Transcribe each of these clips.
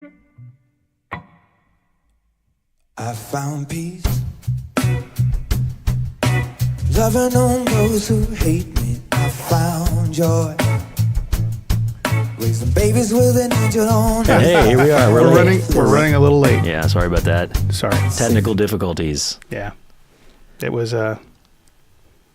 I found peace, loving on those who hate me. I found joy, raising babies with an angel on. Hey, here we are. We're running a little late. Yeah, sorry about that. Sorry. Technical difficulties. Yeah. It was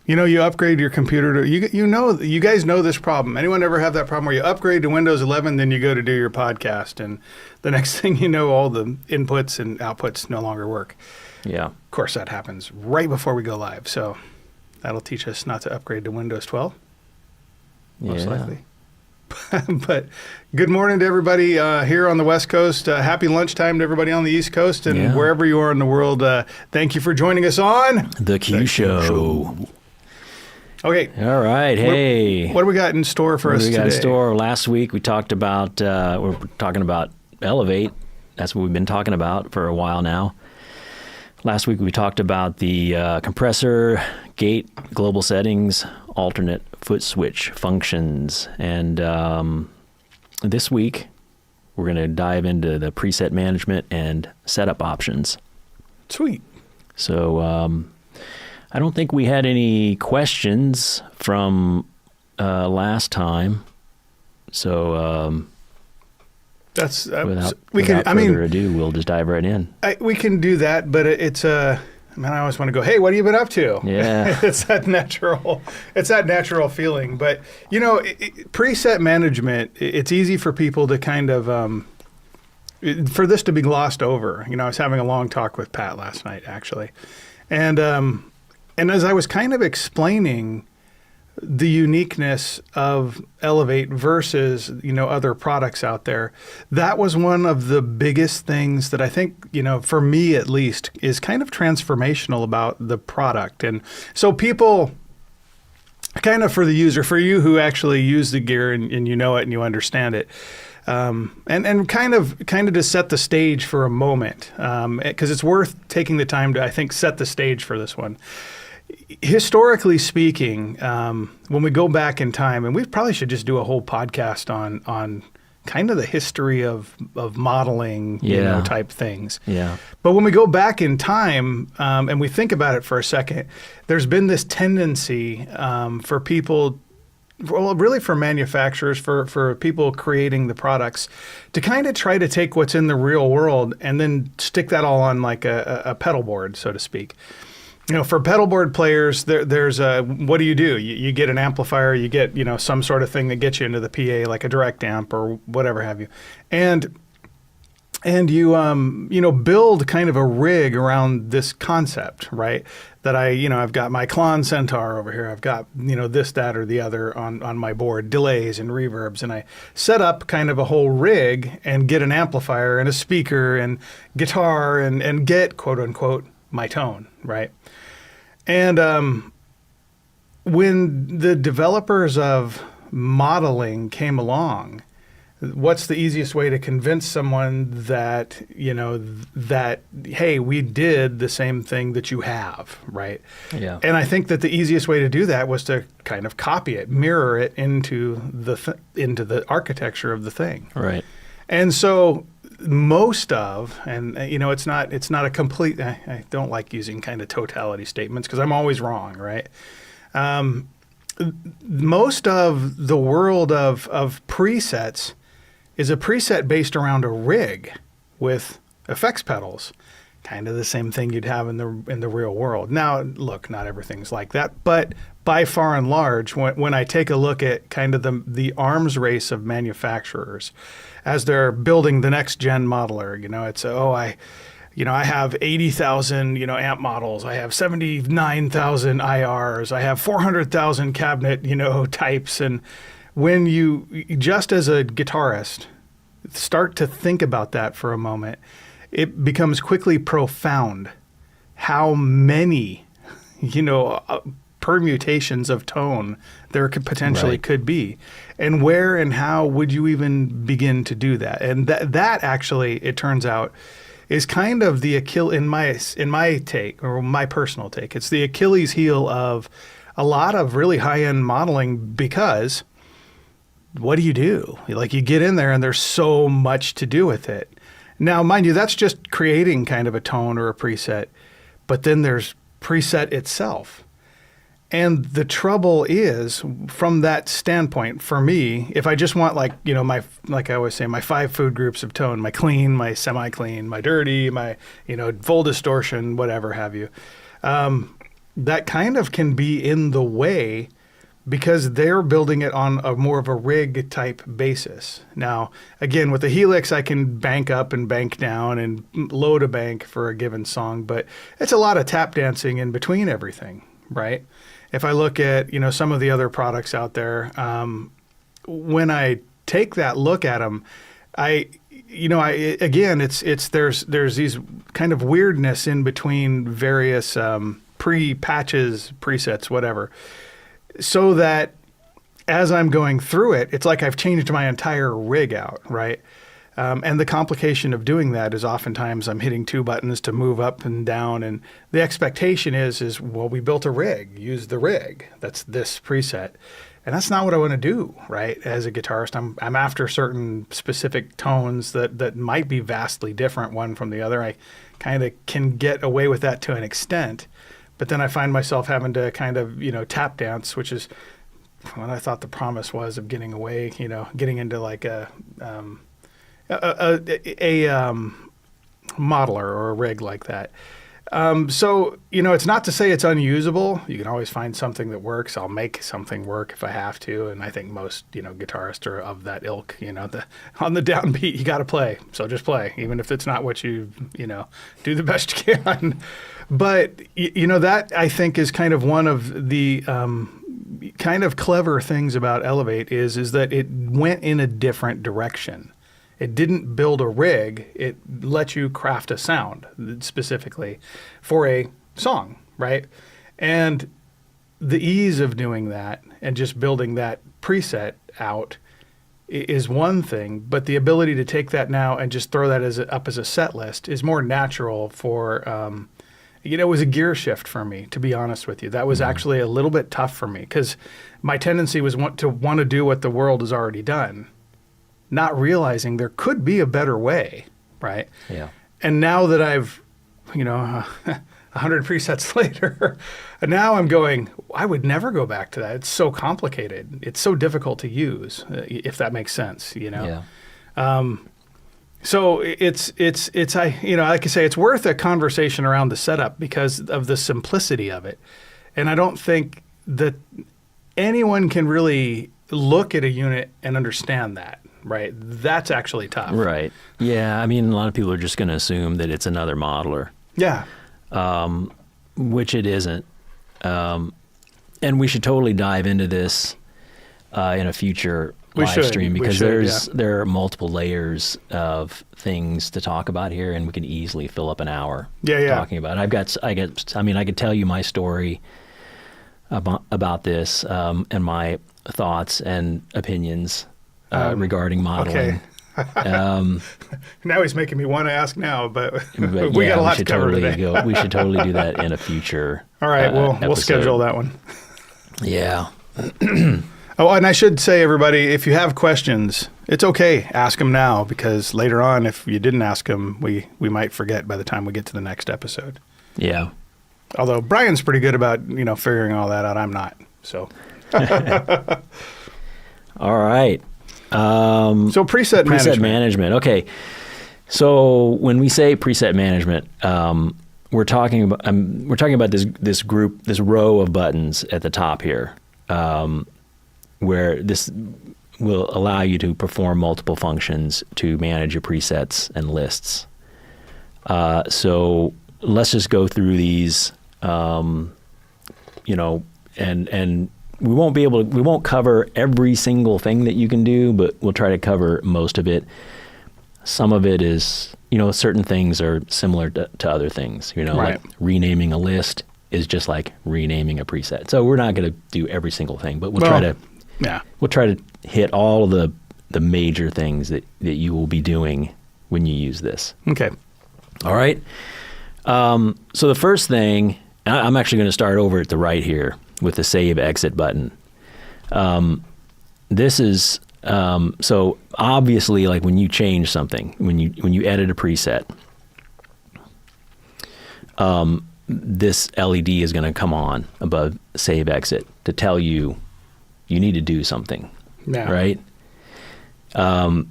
you upgrade your computer to you guys know this problem. Anyone ever have that problem where you upgrade to Windows 11, then you go to do your podcast, and the next thing you know, all the inputs and outputs no longer work. Yeah. Of course, that happens right before we go live. So that'll teach us not to upgrade to Windows 12, most likely. But good morning to everybody here on the West Coast. Happy lunchtime to everybody on the East Coast, and wherever you are in the world. Thank you for joining us on The Q Show. Okay. All right. Hey. What do we got in store for us today? What do we got in store? Last week we talked about, we're talking about Elevate. That's what we've been talking about for a while now. Last week we talked about the compressor, gate, global settings, alternate foot switch functions. And this week we're going to dive into the preset management and setup options. Sweet. So I don't think we had any questions from last time. So without further ado, we'll just dive right in. We can do that, but it's I always want to go, hey, what have you been up to? Yeah. It's that natural feeling. But, preset management, it's easy for people to kind of, for this to be glossed over. I was having a long talk with Pat last night, actually. And as I was kind of explaining the uniqueness of Elevate versus, other products out there, that was one of the biggest things that I think, for me at least, is kind of transformational about the product. And so people, kind of for the user, for you who actually use the gear and you know it and you understand it, and kind of to set the stage for a moment, because it's worth taking the time to, I think, set the stage for this one. Historically speaking, when we go back in time, and we probably should just do a whole podcast on kind of the history of modeling, type things. Yeah. But when we go back in time and we think about it for a second, there's been this tendency for people, well, really for manufacturers, for people creating the products, to kind of try to take what's in the real world and then stick that all on like a pedal board, so to speak. For pedal board players, there's what do? You get an amplifier, you get, some sort of thing that gets you into the PA, like a direct amp or whatever have you. And you, build kind of a rig around this concept, right? That I've got my Klon Centaur over here. I've got, this, that, or the other on my board, delays and reverbs. And I set up kind of a whole rig and get an amplifier and a speaker and guitar and get, quote unquote, my tone, right? And when the developers of modeling came along, what's the easiest way to convince someone that, hey, we did the same thing that you have, right? Yeah. And I think that the easiest way to do that was to kind of copy it, mirror it into the architecture of the thing. Right. And so most of, and it's not a complete, I don't like using kind of totality statements because I'm always wrong, right? Most of the world of presets is a preset based around a rig with effects pedals, kind of the same thing you'd have in the real world. Now, look, not everything's like that, but by far and large, when I take a look at kind of the arms race of manufacturers as they're building the next gen modeler, it's I have 80,000 amp models, I have 79,000 IRs, I have 400,000 cabinet types, and when you just as a guitarist start to think about that for a moment, it becomes quickly profound how many permutations of tone there could be, and where and how would you even begin to do that? And that actually, it turns out, is kind of the Achilles, in my take, or my personal take, it's the Achilles heel of a lot of really high-end modeling, because what do you do? Like, you get in there and there's so much to do with it. Now, mind you, that's just creating kind of a tone or a preset, but then there's preset itself. And the trouble is, from that standpoint, for me, if I just want, like, you know, like I always say, my 5 food groups of tone, my clean, my semi-clean, my dirty, my, you know, full distortion, whatever have you, that kind of can be in the way because they're building it on a more of a rig type basis. Now, again, with the Helix, I can bank up and bank down and load a bank for a given song, but it's a lot of tap dancing in between everything, right? If I look at, you know, some of the other products out there, when I take that look at them, again, there's these kind of weirdness in between various pre-patches, presets, whatever, so that as I'm going through it, it's like I've changed my entire rig out, right? And the complication of doing that is oftentimes I'm hitting 2 buttons to move up and down, and the expectation is well, we built a rig, use the rig. That's this preset. And that's not what I want to do, right? As a guitarist, I'm after certain specific tones that might be vastly different one from the other. I kind of can get away with that to an extent, but then I find myself having to kind of, you know, tap dance, which is what I thought the promise was of getting away, you know, getting into like a modeler or a rig like that. So, you know, it's not to say it's unusable. You can always find something that works. I'll make something work if I have to. And I think most, you know, guitarists are of that ilk, you know, on the downbeat, you got to play. So just play, even if it's not what you know, do the best you can. But, you know, that I think is kind of one of the kind of clever things about Elevate is that it went in a different direction. It didn't build a rig. It let you craft a sound specifically for a song, right? And the ease of doing that and just building that preset out is one thing, but the ability to take that now and just throw that up as a set list is more natural for, you know, it was a gear shift for me, to be honest with you. That was actually a little bit tough for me because my tendency was want to do what the world has already done, not realizing there could be a better way, right? Yeah. And now that I've, you know, 100 presets later, now I'm going, I would never go back to that. It's so complicated. It's so difficult to use, if that makes sense, you know? Yeah. So it's you know, like I say, it's worth a conversation around the setup because of the simplicity of it. And I don't think that anyone can really look at a unit and understand that. Right. That's actually tough. Right. Yeah. I mean, a lot of people are just going to assume that it's another modeler. Yeah. Which it isn't. And we should totally dive into this in a future live stream because there are multiple layers of things to talk about here, and we can easily fill up an hour talking about it. I could tell you my story about this and my thoughts and opinions. Regarding modeling. Okay. Now he's making me want to ask now, but we got a lot to cover today. We should totally do that in a future. All right, we'll schedule that one. Yeah. Oh, and I should say, everybody, if you have questions, it's okay. Ask them now because later on, if you didn't ask them, we might forget by the time we get to the next episode. Yeah. Although Brian's pretty good about, you know, figuring all that out. I'm not. So. All right. So preset management. Okay. So when we say preset management, we're talking about this group, this row of buttons at the top here, where this will allow you to perform multiple functions to manage your presets and lists. So let's just go through these, you know, and we won't cover every single thing that you can do, but we'll try to cover most of it. Some of it is, you know, certain things are similar to other things, you know, right. Like renaming a list is just like renaming a preset. So we're not going to do every single thing, but we'll try to hit all of the major things that you will be doing when you use this. Okay. All right. So the first thing, I'm actually going to start over at the right here with the save exit button. This is So obviously, like when you change something, when you edit a preset, this LED is going to come on above save exit to tell you need to do something, Yeah. right?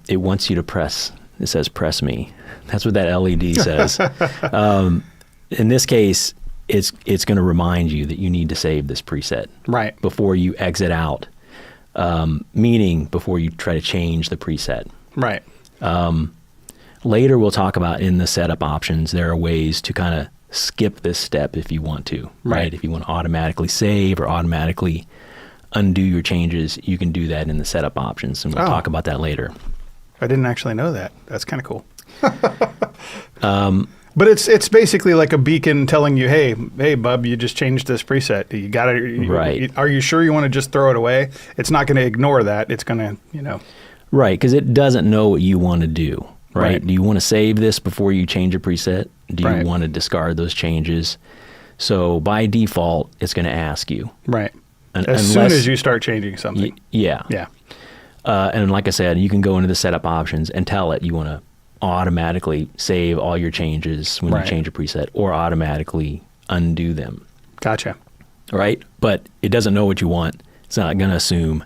It wants you to press. It says press me. That's what that LED says. In this case, it's going to remind you that you need to save this preset Right. before you exit out, meaning before you try to change the preset. Right. Later, we'll talk about in the setup options, there are ways to kind of skip this step if you want to, right? If you want to automatically save or automatically undo your changes, you can do that in the setup options, and we'll talk about that later. I didn't actually know that. That's kind of cool. But it's basically like a beacon telling you, hey, bub, you just changed this preset. You got to. Right. Are you sure you want to just throw it away? It's not going to ignore that. It's going to, Right, because it doesn't know what you want to do, right? Right. Do you want to save this before you change a preset? Do you Right. want to discard those changes? So by default, it's going to ask you. Right. Un- As soon unless- as you start changing something. Yeah. Yeah. And like I said, you can go into the setup options and tell it you want to automatically save all your changes when Right. you change a preset or automatically undo them, Gotcha. right? But it doesn't know what you want. It's not going to assume.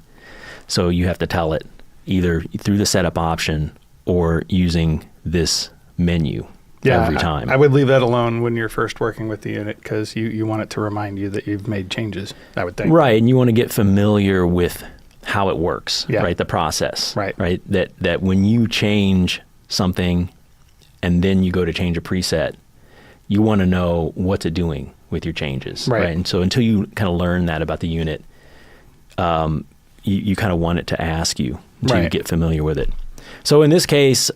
So you have to tell it either through the setup option or using this menu every time. I would leave that alone when you're first working with the unit because you want it to remind you that you've made changes, I would think. Right, and you want to get familiar with how it works, Yeah. right? The process, Right. That when you change something and then you go to change a preset, you want to know what's it doing with your changes, Right. And so until you kind of learn that about the unit, you kind of want it to ask you until you Right. get familiar with it. So in this case,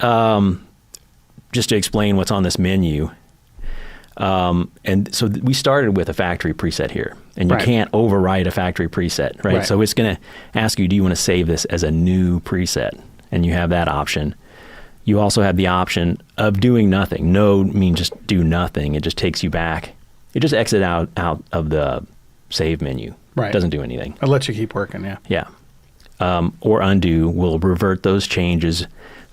just to explain what's on this menu, and so we started with a factory preset here, and you Right. can't override a factory preset, right? Right. So it's going to ask you, do you want to save this as a new preset? And you have that option. You also have the option of doing nothing. No means just do nothing. It just takes you back. It just exits out of the save menu. Right. It doesn't do anything. I'll let you keep working, yeah. Yeah. Or undo will revert those changes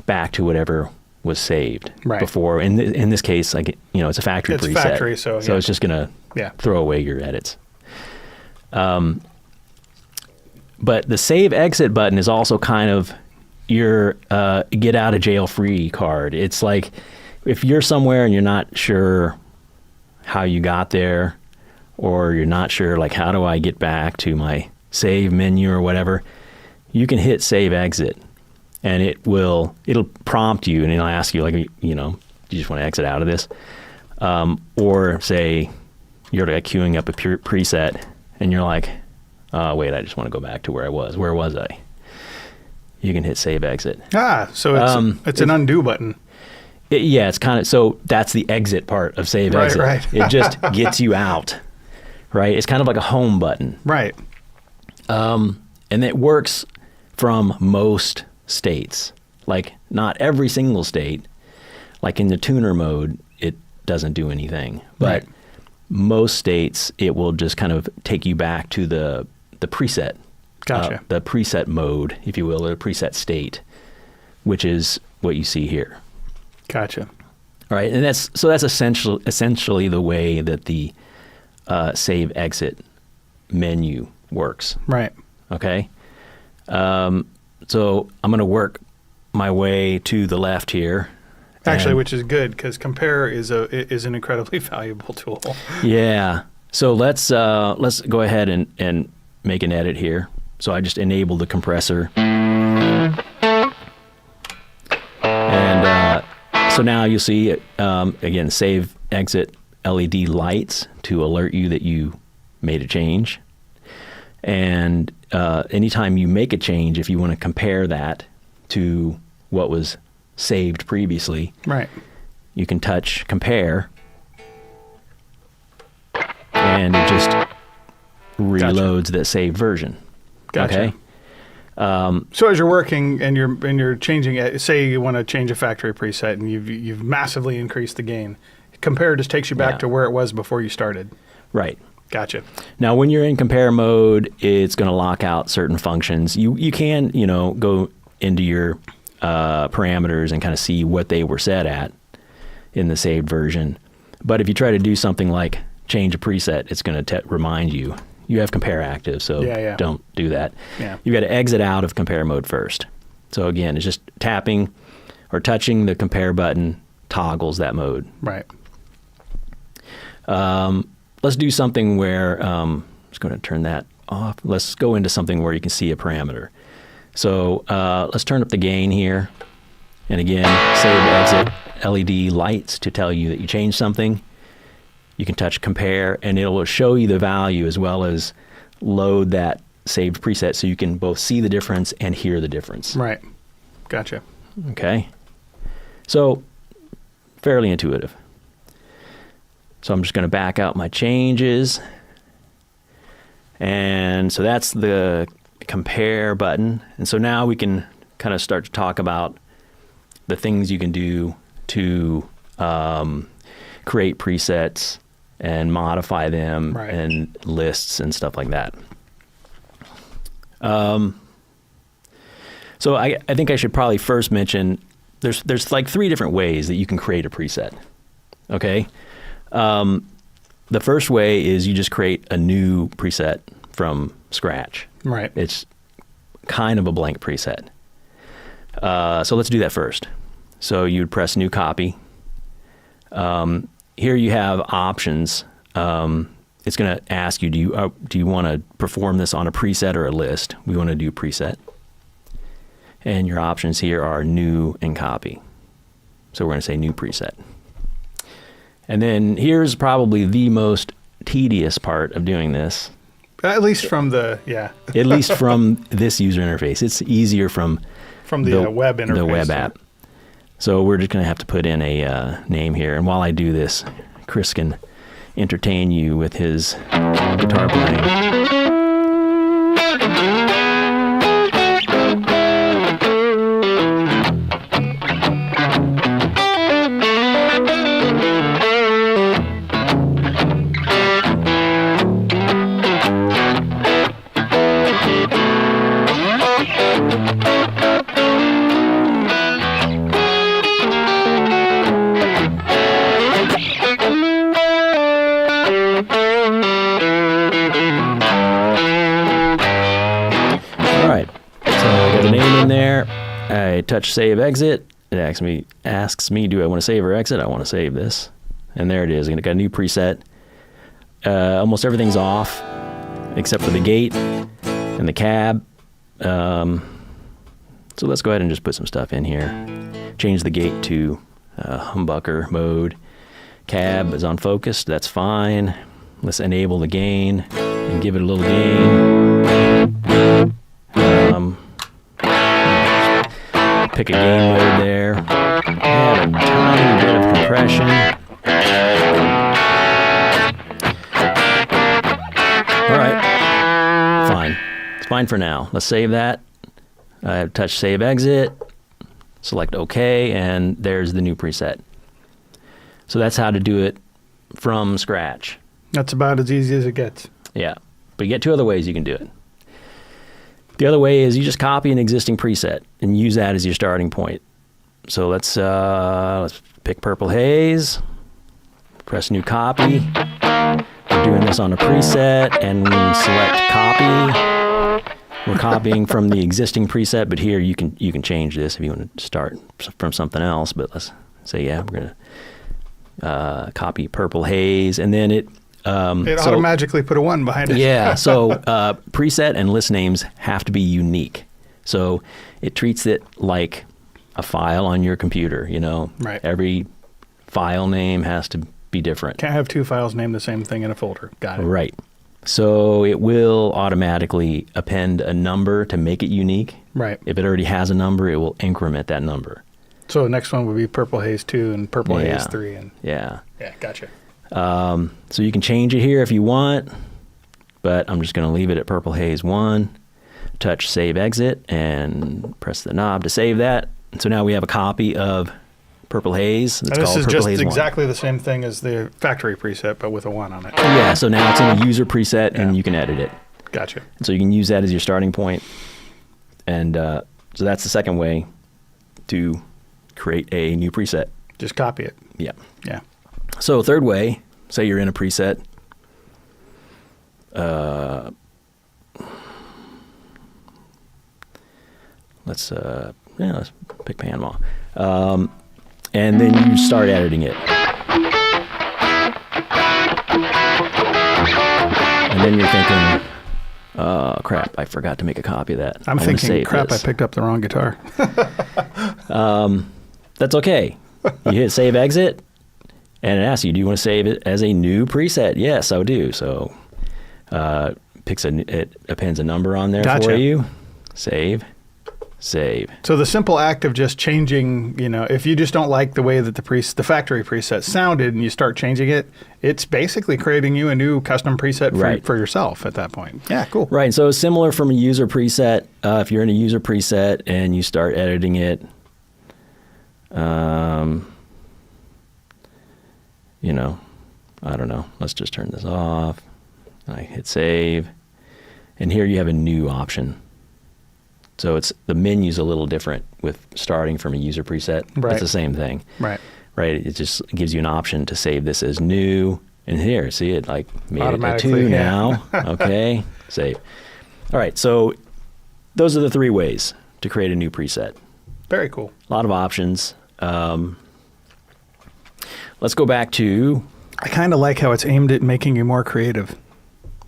back to whatever was saved Right. before. In this case, like it's a factory It's preset. factory, so, yeah. it's just gonna Yeah. throw away your edits. But the save exit button is also kind of your get out of jail free card. It's like if you're somewhere and you're not sure how you got there, or you're not sure like how do I get back to my save menu or whatever, you can hit save exit, and it'll prompt you and it'll ask you like do you just want to exit out of this, or say you're like queuing up a preset and you're like, wait, I just want to go back to where I was. Where was I? You can hit save exit. So it's an undo button. Yeah, it's kind of, so that's the exit part of save exit. Right. It just gets you out, right? It's kind of like a home button. Right. And it works from most states. Like not every single state. Like in the tuner mode, it doesn't do anything. But Right. most states, it will just kind of take you back to the preset. Gotcha. The preset mode, if you will, or the preset state, which is what you see here. Gotcha. All right, and that's essentially the way that the save exit menu works. Right. Okay, so I'm going to work my way to the left here. Actually, And- which is good because compare is an incredibly valuable tool. yeah. So let's go ahead and make an edit here. So I just enable the compressor, and so now you'll see again save exit LED lights to alert you that you made a change. And anytime you make a change, if you want to compare that to what was saved previously, Right. you can touch compare, and it just reloads that saved version. Gotcha. Okay. So as you're working and you're changing it, say you want to change a factory preset and you've massively increased the gain, compare just takes you back Yeah. to where it was before you started. Right. Gotcha. Now, when you're in compare mode, it's going to lock out certain functions. You can, go into your parameters and kind of see what they were set at in the saved version. But if you try to do something like change a preset, it's going to remind you. You have compare active, so don't do that. Yeah. You've got to exit out of compare mode first. So again, it's just tapping or touching the compare button toggles that mode. Right. Let's do something where, I'm just going to turn that off. Let's go into something where you can see a parameter. So let's turn up the gain here. And again, save exit LED lights to tell you that you changed something. You can touch compare and it will show you the value as well as load that saved preset so you can both see the difference and hear the difference. Right. Gotcha. Okay. So fairly intuitive. So I'm just going to back out my changes. And so that's the compare button. And so now we can kind of start to talk about the things you can do to create presets and modify them and lists and stuff like that. So I think I should probably first mention there's like 3 different ways that you can create a preset. Okay. The first way is you just create a new preset from scratch. Right. It's kind of a blank preset. So let's do that first. So you would press new copy. Here you have options. It's going to ask you, do you want to perform this on a preset or a list? We want to do preset. And your options here are new and copy. So we're going to say new preset. And then here's probably the most tedious part of doing this. At least from the, At least from this user interface. It's easier from the web interface. The web app. So we're just going to have to put in a name here. And while I do this, Chris can entertain you with his guitar playing. Touch save exit. It asks me, do I want to save or exit? I want to save this. And there it is. I got a new preset. Almost everything's off except for the gate and the cab. So let's go ahead and just put some stuff in here. Change the gate to humbucker mode. Cab is unfocused. That's fine. Let's enable the gain and give it a little gain. Pick a gain mode there. Add a tiny bit of compression. All right. Fine. It's fine for now. Let's save that. Touch save exit. Select OK, and there's the new preset. So that's how to do it from scratch. That's about as easy as it gets. Yeah. But you get 2 other ways you can do it. The other way is you just copy an existing preset and use that as your starting point. So let's pick Purple Haze, press new copy. We're doing this on a preset and select copy. We're copying from the existing preset, but here you can change this if you want to start from something else. But let's say, we're going to copy Purple Haze, and then it automatically put a 1 behind it. Yeah, so preset and list names have to be unique. So it treats it like a file on your computer, Right. Every file name has to be different. Can't have 2 files named the same thing in a folder. Got it. Right. So it will automatically append a number to make it unique. Right. If it already has a number, it will increment that number. So the next one would be Purple Haze 2 and Purple Haze 3. And Yeah, gotcha. So you can change it here if you want, but I'm just going to leave it at Purple Haze 1. Touch save exit and press the knob to save that. And so now we have a copy of Purple Haze. It's called Purple Haze 1. Exactly the same thing as the factory preset, but with a 1 on it. Yeah, so now it's in a user preset and you can edit it. Gotcha. So you can use that as your starting point and So that's the second way to create a new preset. Just copy it. Yeah. Yeah. So third way, say you're in a preset. Let's pick Panama. And then you start editing it. And then you're thinking, crap, I forgot to make a copy of that. I'm I wanna thinking, save crap, this. I picked up the wrong guitar. That's okay. You hit save exit, and it asks you, do you want to save it as a new preset? Yes, I do. So it appends a number on there Gotcha. for you. Save. So the simple act of just changing, if you just don't like the way that the factory preset sounded and you start changing it, it's basically creating you a new custom preset Right. for yourself at that point. Yeah, cool. Right. So it's similar from a user preset. If you're in a user preset and you start editing it, I don't know. Let's just turn this off. I hit save. And here you have a new option. So the menu's a little different with starting from a user preset. Right. It's the same thing. Right. Right. It just gives you an option to save this as new. And here, see it made it a Automatically, 2 yeah. now. Okay. Save. All right. So those are the 3 ways to create a new preset. Very cool. A lot of options. Let's go back to, I kind of like how it's aimed at making you more creative.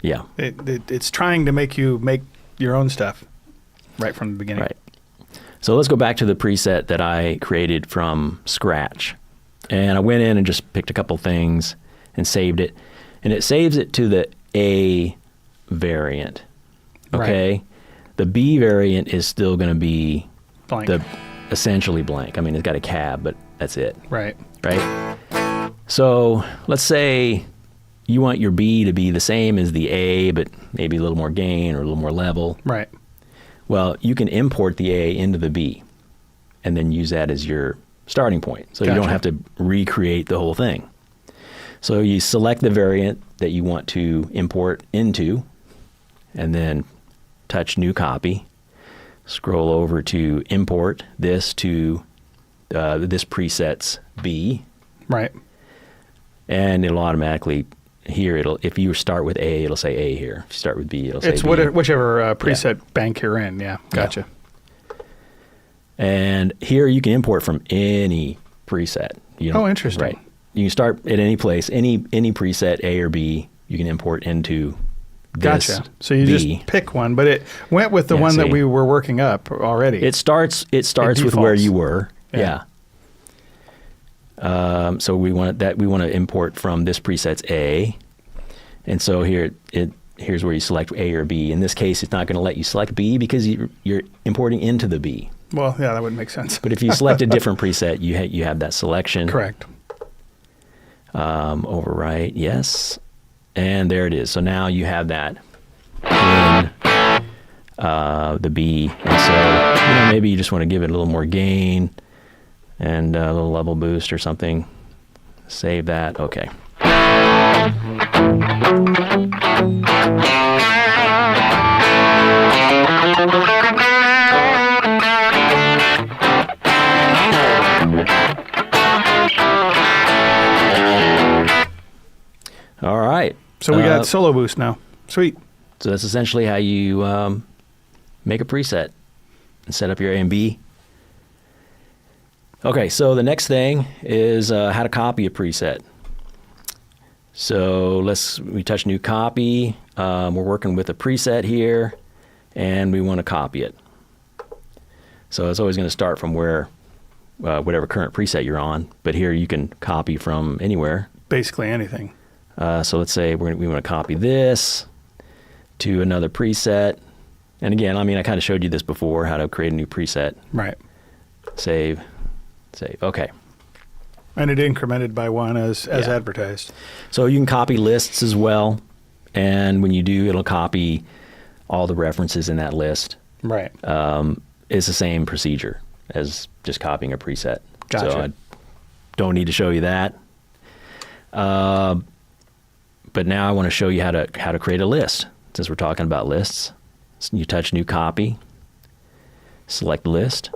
yeah. It's trying to make you make your own stuff right from the beginning. Right. So let's go back to the preset that I created from scratch. And I went in and just picked a couple things and saved it. And it saves it to the A variant. Okay? Right. The B variant is still going to be Blank. essentially blank. I mean, it's got a cab, but that's it. Right. Right? So let's say you want your B to be the same as the A, but maybe a little more gain or a little more level. Right. Well, you can import the A into the B and then use that as your starting point. So you don't Gotcha. have to recreate the whole thing. So you select the variant that you want to import into and then touch new copy. Scroll over to import this to this preset's B. Right. And it'll automatically, if you start with A, it'll say A here. If you start with B, it'll say It's B. whichever preset bank you're in. Yeah. Gotcha. And here you can import from any preset. Interesting. Right. You can start at any place, any preset A or B, you can import into this Gotcha. So you B. just pick one, but it went with the Yeah, one that see. we were working up already. It starts with where defaults. you were. Yeah. So we want to import from this preset's A. And so here's where you select A or B. In this case, it's not going to let you select B because you're importing into the B. Well, yeah, that would make sense. But if you select a different preset, you have that selection. Correct. Overwrite, yes. And there it is. So now you have that in the B. And so maybe you just want to give it a little more gain and a little level boost or something. Save that. Okay. All right. So we got solo boost now. Sweet. So that's essentially how you make a preset and set up your A and B. Okay, so the next thing is how to copy a preset. So we touch new copy. We're working with a preset here, and we want to copy it. So it's always going to start from whatever current preset you're on. But here you can copy from anywhere. Basically anything. So let's say we want to copy this to another preset. And again, I mean, I kind of showed you this before, how to create a new preset. Right. Save. Okay. And it incremented by one as Yeah. advertised. So you can copy lists as well. And when you do, it'll copy all the references in that list. Right. It's the same procedure as just copying a preset. Gotcha. So I don't need to show you that. But now I want to show you how to create a list. Since we're talking about lists, so you touch new copy, select list,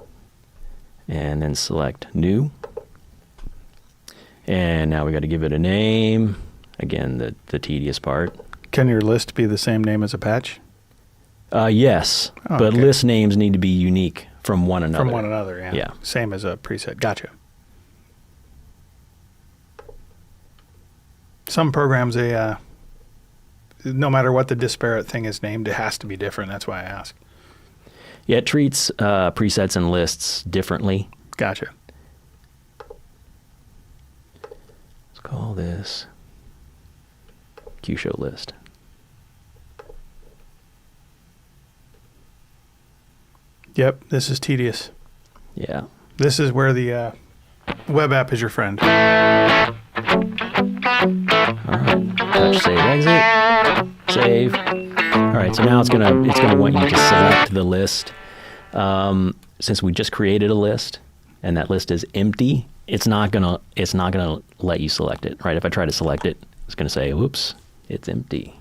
and then select new. And now we got to give it a name. Again, the tedious part. Can your list be the same name as a patch? Yes, Oh, but okay. list names need to be unique from one another. From one another, yeah. Yeah. Same as a preset. Gotcha. Some programs, they, no matter what the disparate thing is named, it has to be different. That's why I ask. Yeah, it treats presets and lists differently. Gotcha. Let's call this QShow list. Yep, this is tedious. Yeah. This is where the web app is your friend. All right. Touch save exit. Save. All right. So now it's gonna want you to select the list. Since we just created a list and that list is empty, it's not gonna let you select it. Right? If I try to select it, it's gonna say, "Whoops, it's empty."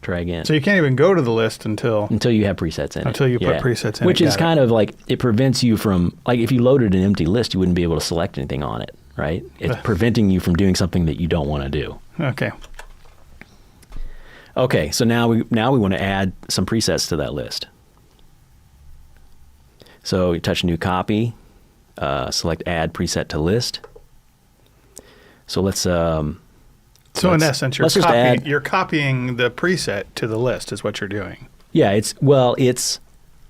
Try again. So you can't even go to the list until you have presets in it. Until you put presets in it. Which is Got it. kind of like, it prevents you from, like if you loaded an empty list, you wouldn't be able to select anything on it, right? It's preventing you from doing something that you don't want to do. Okay. Okay, so now we want to add some presets to that list. So you touch new copy, select add preset to list. So let's So in essence, let's just add- you're copying the preset to the list is what you're doing. yeah, it's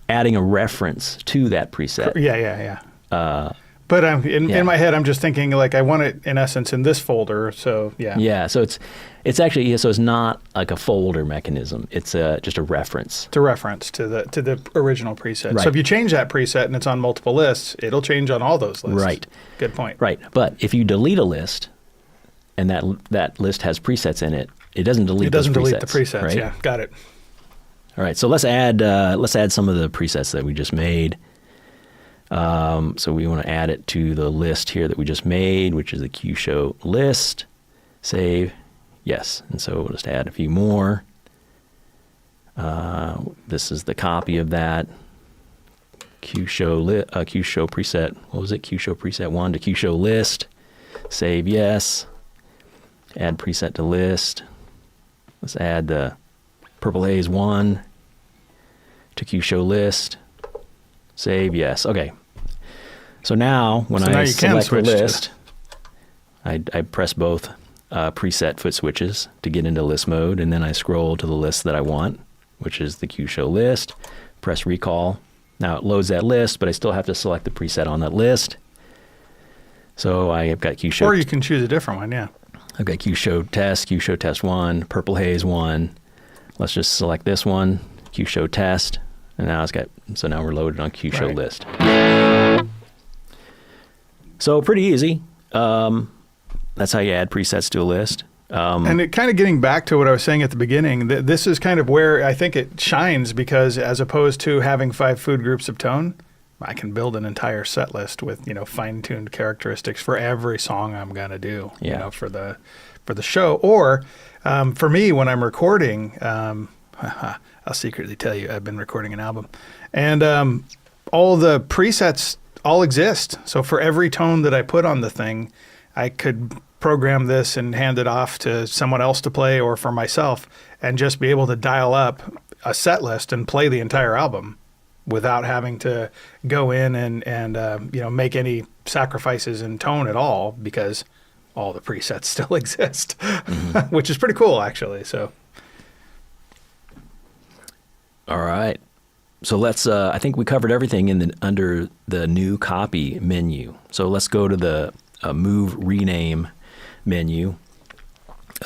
adding a reference to that preset. Yeah. But in my head, I'm just thinking like I want it in essence in this folder. So yeah. Yeah, so it's actually, so it's not like a folder mechanism. It's just a reference. It's a reference to the original preset. Right. So if you change that preset and it's on multiple lists, it'll change on all those lists. Right. Good point. Right, but if you delete a list and that list has presets in it, it doesn't delete. It doesn't those delete the presets. right? Yeah, got it. All right, so let's add some of the presets that we just made. So we want to add it to the list here that we just made, which is the QShow list. Save, yes, and so we'll just add a few more. This is the copy of that QShow preset. What was it? QShow preset 1 to QShow list. Save, yes. Add preset to list. Let's add the Purple Haze 1 to QShow list. Save, yes. Okay. So now when So now I you can select the switch to- list, I press both preset foot switches to get into list mode, and then I scroll to the list that I want, which is the QShow list. Press recall. Now it loads that list, but I still have to select the preset on that list. So I have got QShow. Or you can choose a different one. Yeah. I've got QShow test 1, Purple Haze 1. Let's just select this one, QShow test, and now so now we're loaded on QShow Right. list. So pretty easy. That's how you add presets to a list. And it kind of getting back to what I was saying at the beginning, this is kind of where I think it shines because as opposed to having 5 food groups of tone, I can build an entire set list with, fine-tuned characteristics for every song I'm going to do, Yeah. for the show. Or for me, when I'm recording, I'll secretly tell you, I've been recording an album. And all the presets all exist. So for every tone that I put on the thing, I could program this and hand it off to someone else to play or for myself and just be able to dial up a set list and play the entire album without having to go in and make any sacrifices in tone at all because all the presets still exist, which is pretty cool actually. So. All right. So let's, I think we covered everything under the new copy menu. So let's go to the move rename menu.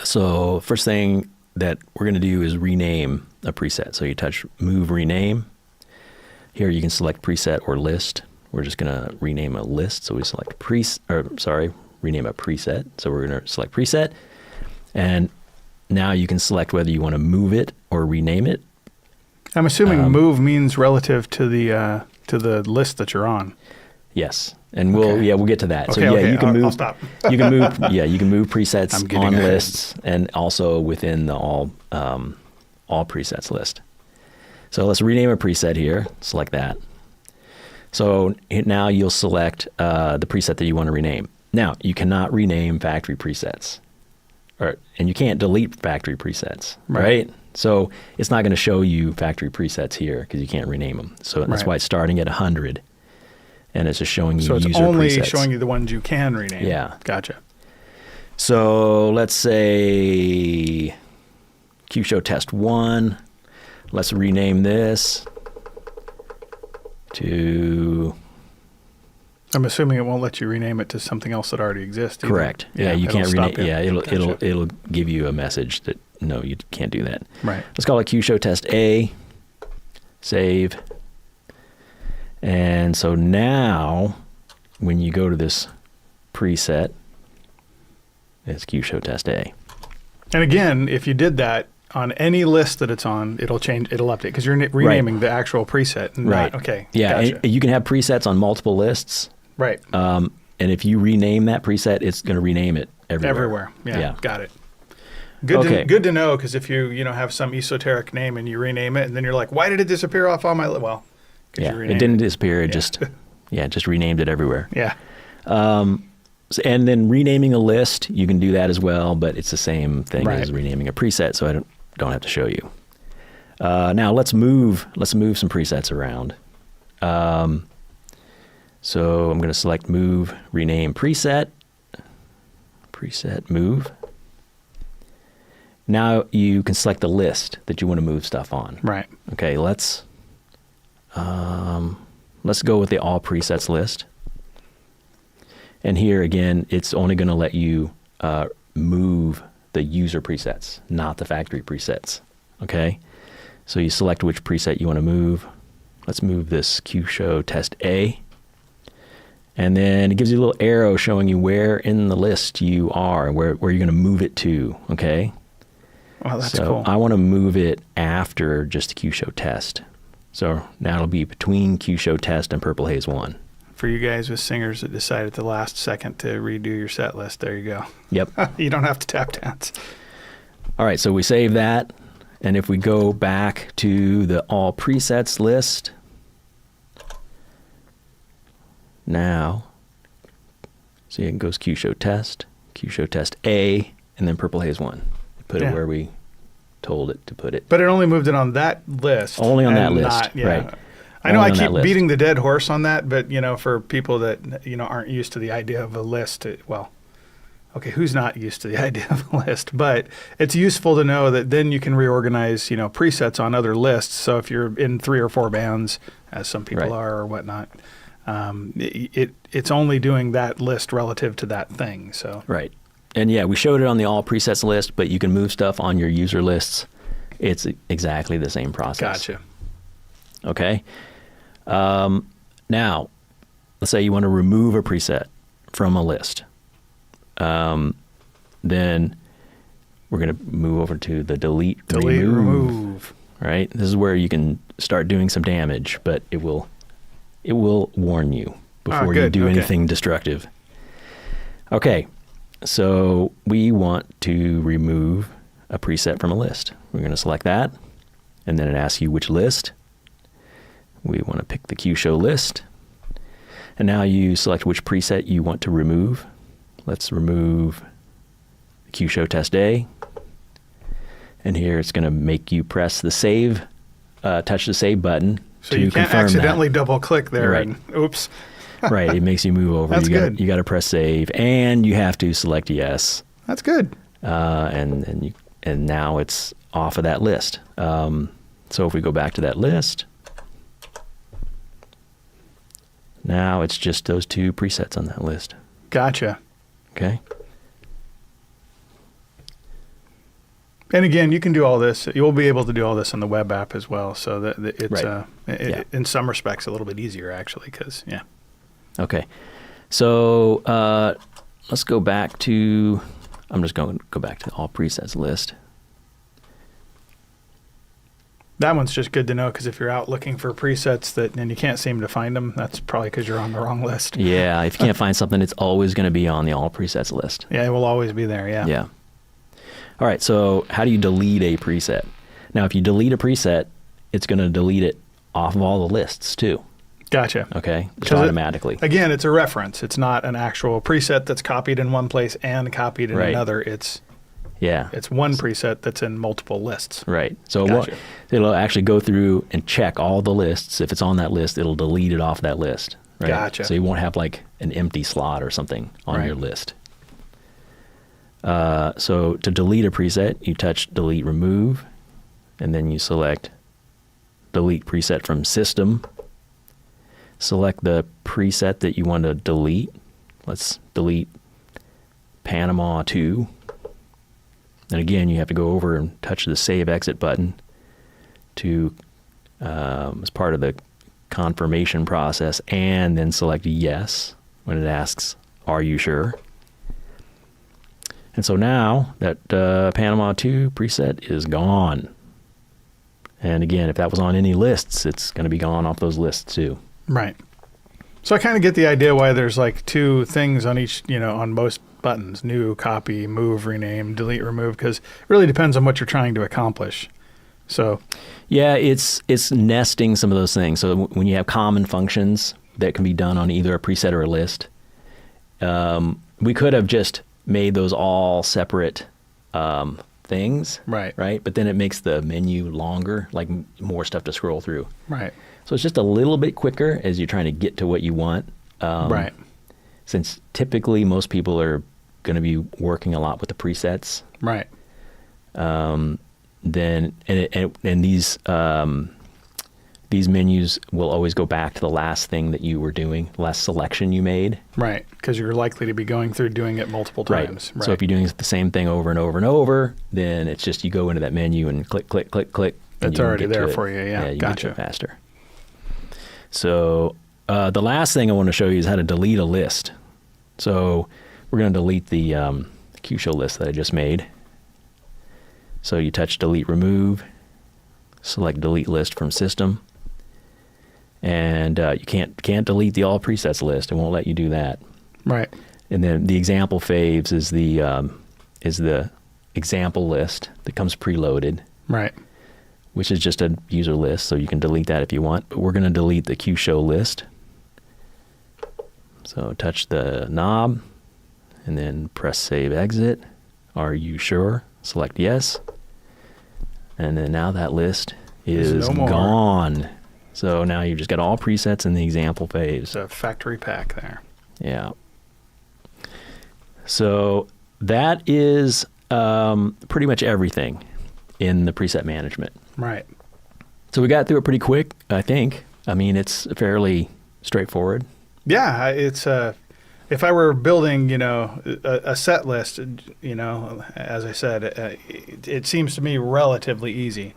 So first thing that we're going to do is rename a preset. So you touch move rename. Here you can select preset or list. We're just going to rename a list. So we select rename a preset. So we're going to select preset. And now you can select whether you want to move it or rename it. I'm assuming move means relative to the list that you're on. Yes, and we'll get to that. Okay, so okay. you can move. I'll stop. you can move. Yeah, you can move presets I'm getting on ahead. lists and also within the all presets list. So let's rename a preset here. Select that. So now you'll select the preset that you want to rename. Now, you cannot rename factory presets, and you can't delete factory presets, right? So it's not going to show you factory presets here because you can't rename them. So that's why it's starting at 100, and it's just showing you user presets. So it's only showing you the ones you can rename. Yeah. Gotcha. So let's say QShow test 1. Let's rename this to... I'm assuming it won't let you rename it to something else that already exists. Either. Correct. Yeah, you can't rename. Yeah, it'll give you a message that no, you can't do that. Right. Let's call it QShow test A. Save. And so now, when you go to this preset, it's QShow test A. And again, if you did that on any list that it's on, it'll change. It'll update because you're renaming the actual preset. And right. Not, okay. Yeah. Gotcha. And you can have presets on multiple lists. Right. And if you rename that preset, it's going to rename it everywhere. Everywhere. Yeah. Got it. Good to know, because if you have some esoteric name and you rename it, and then you're like, why did it disappear off all my list? Well, yeah, it didn't disappear. It just renamed it everywhere. Yeah. And then renaming a list, you can do that as well, but it's the same thing as renaming a preset, so I don't have to show you. Now let's move some presets around. So I'm going to select move, rename preset, move. Now you can select the list that you want to move stuff on. Right. Okay, let's go with the all presets list. And here again, it's only going to let you move the user presets, not the factory presets. Okay, so you select which preset you want to move. Let's move this QShow test A. And then it gives you a little arrow showing you where in the list you are, where you're going to move it to, okay? Well, that's cool. I want to move it after just QShow test. So now it'll be between QShow test and Purple Haze 1. For you guys with singers that decide at the last second to redo your set list, there you go. Yep. You don't have to tap dance. All right, so we save that. And if we go back to the all presets list, now, see it goes QShow test A, and then Purple Haze 1. Put it where we told it to put it. But it only moved it on that list. Only on that list, right. I know I keep beating the dead horse on that, but, for people that, aren't used to the idea of a list, who's not used to the idea of a list? But it's useful to know that then you can reorganize, presets on other lists. So if you're in 3 or 4 bands, as some people are or whatnot, it's only doing that list relative to that thing. So right. And yeah, we showed it on the all presets list, but you can move stuff on your user lists. It's exactly the same process. Gotcha. Okay. Now, let's say you want to remove a preset from a list. Then we're going to move over to the delete, remove. Right? This is where you can start doing some damage, but it will warn you before you do anything destructive. Okay. So we want to remove a preset from a list. We're going to select that, and then it asks you which list. We want to pick the QShow list. And now you select which preset you want to remove. Let's remove the QShow test A. And here it's going to make you press the save, touch the save button. So you can't accidentally double click there. Right. And oops. Right. It makes you move over. That's good. You got to press save, and you have to select yes. That's good. And now it's off of that list. So if we go back to that list, now it's just those 2 presets on that list. Gotcha. Okay. And again, you can do all this. You'll be able to do all this on the web app as well. So that it's in some respects a little bit easier actually, because Okay. So let's go back to. I'm just going to go back to the all presets list. That one's just good to know, because if you're out looking for presets and you can't seem to find them, that's probably because you're on the wrong list. Yeah, if you can't find something, it's always going to be on the all presets list. Yeah, it will always be there, yeah. Yeah. All right, so how do you delete a preset? Now, if you delete a preset, it's going to delete it off of all the lists too. Gotcha. Okay, just 'Cause automatically. Again, it's a reference. It's not an actual preset that's copied in one place and copied in Right. another. It's one preset that's in multiple lists. Right. So Gotcha. it'll actually go through and check all the lists. If it's on that list, it'll delete it off that list. Right? Gotcha. So you won't have like an empty slot or something on Right. your list. So to delete a preset, you touch delete remove, and then you select delete preset from system. Select the preset that you want to delete. Let's delete Panama 2. And again, you have to go over and touch the save exit button to as part of the confirmation process, and then select yes when it asks, are you sure? And so now that Panama 2 preset is gone. And again, if that was on any lists, it's going to be gone off those lists too. Right. So I kind of get the idea why there's like two things on each, on most buttons: new, copy, move, rename, delete, remove, because it really depends on what you're trying to accomplish. So Yeah, it's nesting some of those things. So when you have common functions that can be done on either a preset or a list, we could have just made those all separate things. Right. Right. But then it makes the menu longer, like more stuff to scroll through. Right. So it's just a little bit quicker as you're trying to get to what you want. Right. Since typically most people are going to be working a lot with the presets. Right. Then and these menus will always go back to the last thing that you were doing, the last selection you made. Right. Because you're likely to be going through doing it multiple times. Right. So if you're doing the same thing over and over and over, then it's just you go into that menu and click, click, click, click. And It's you can already get to there it. for you. Yeah. You Gotcha. get to it faster. So the last thing I want to show you is how to delete a list. So we're going to delete the QShow list that I just made. So you touch delete remove, select delete list from system, and you can't delete the all presets list. It won't let you do that. Right. And then the example faves is the example list that comes preloaded, Right. which is just a user list, so you can delete that if you want. But we're going to delete the QShow list. So touch the knob, and then press save exit. Are you sure? Select yes. And then now that list is no more. gone. So now you've just got all presets in the example phase. It's a factory pack there. Yeah. So that is pretty much everything in the preset management. Right. So we got through it pretty quick, I think. I mean, it's fairly straightforward. Yeah. It's if I were building, a set list, as I said, it seems to me relatively easy.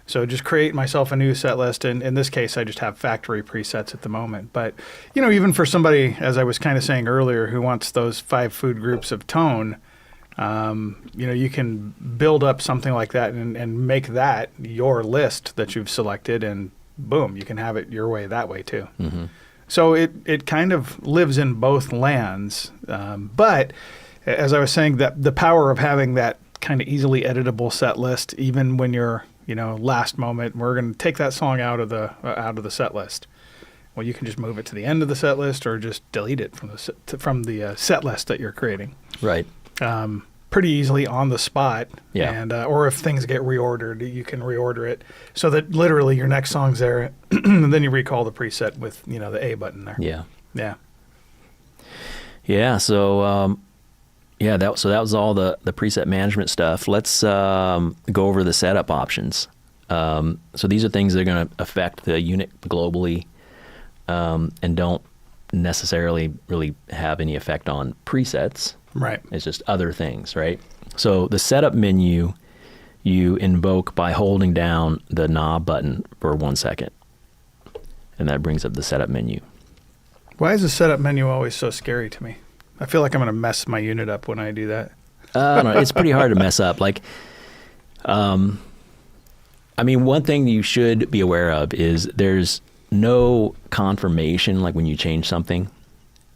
So just create myself a new set list. And in this case, I just have factory presets at the moment. But, even for somebody, as I was kind of saying earlier, who wants those 5 food groups of tone, you can build up something like that and make that your list that you've selected, and boom, you can have it your way that way too. Mm-hmm. So it kind of lives in both lands. But as I was saying, that the power of having that kind of easily editable set list, even when you're, last moment, we're going to take that song out of the set list. Well, you can just move it to the end of the set list, or just delete it from the set list that you're creating. Right. Pretty easily on the spot. Yeah. And or if things get reordered, you can reorder it so that literally your next song's there, and then you recall the preset with the A button there. Yeah. Yeah. Yeah. So that was all the preset management stuff. Let's go over the setup options. So these are things that are going to affect the unit globally, and don't necessarily really have any effect on presets. Right. It's just other things, right? So the setup menu you invoke by holding down the knob button for 1 second, and that brings up the setup menu. Why is the setup menu always so scary to me? I feel like I'm going to mess my unit up when I do that. I don't know. It's pretty hard to mess up. Like, one thing you should be aware of is there's no confirmation. Like when you change something,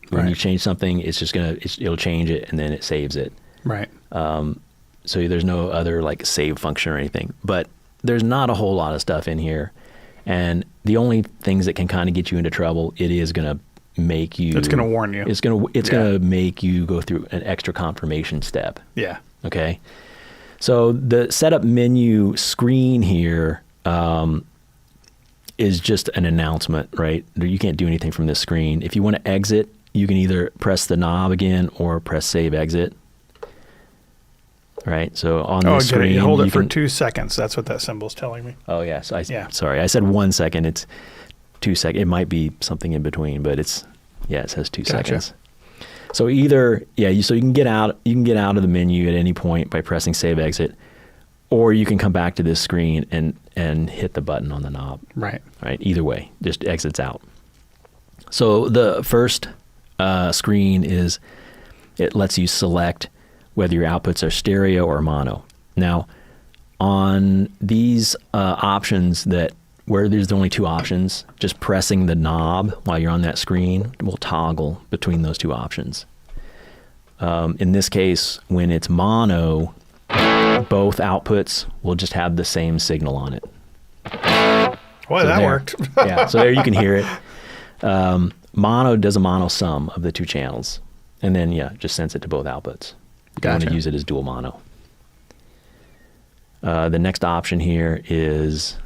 when you change something, it's just it'll change it and then it saves it. Right. So there's no other like save function or anything. But there's not a whole lot of stuff in here, and the only things that can kind of get you into trouble, it is going to make you. It's going to warn you. It's going to make you go through an extra confirmation step. Yeah. Okay. So the setup menu screen here is just an announcement, right? You can't do anything from this screen. If you want to exit, you can either press the knob again or press save exit. Right. So on this screen, you hold it for 2 seconds. That's what that symbol's telling me. Oh yes. Sorry, I said 1 second. It's 2 seconds. It might be something in between, but it says 2 seconds. So either so you can get out of the menu at any point by pressing save exit, or you can come back to this screen and hit the button on the knob. Right. Right. Either way, just exits out. So the first screen it lets you select whether your outputs are stereo or mono. Now, on these options where there's only two options, just pressing the knob while you're on that screen will toggle between those two options. In this case, when it's mono, both outputs will just have the same signal on it. Boy, that worked. So there you can hear it. Mono does a mono sum of the two channels, and then just sends it to both outputs. You want to use it as dual mono. The next option here is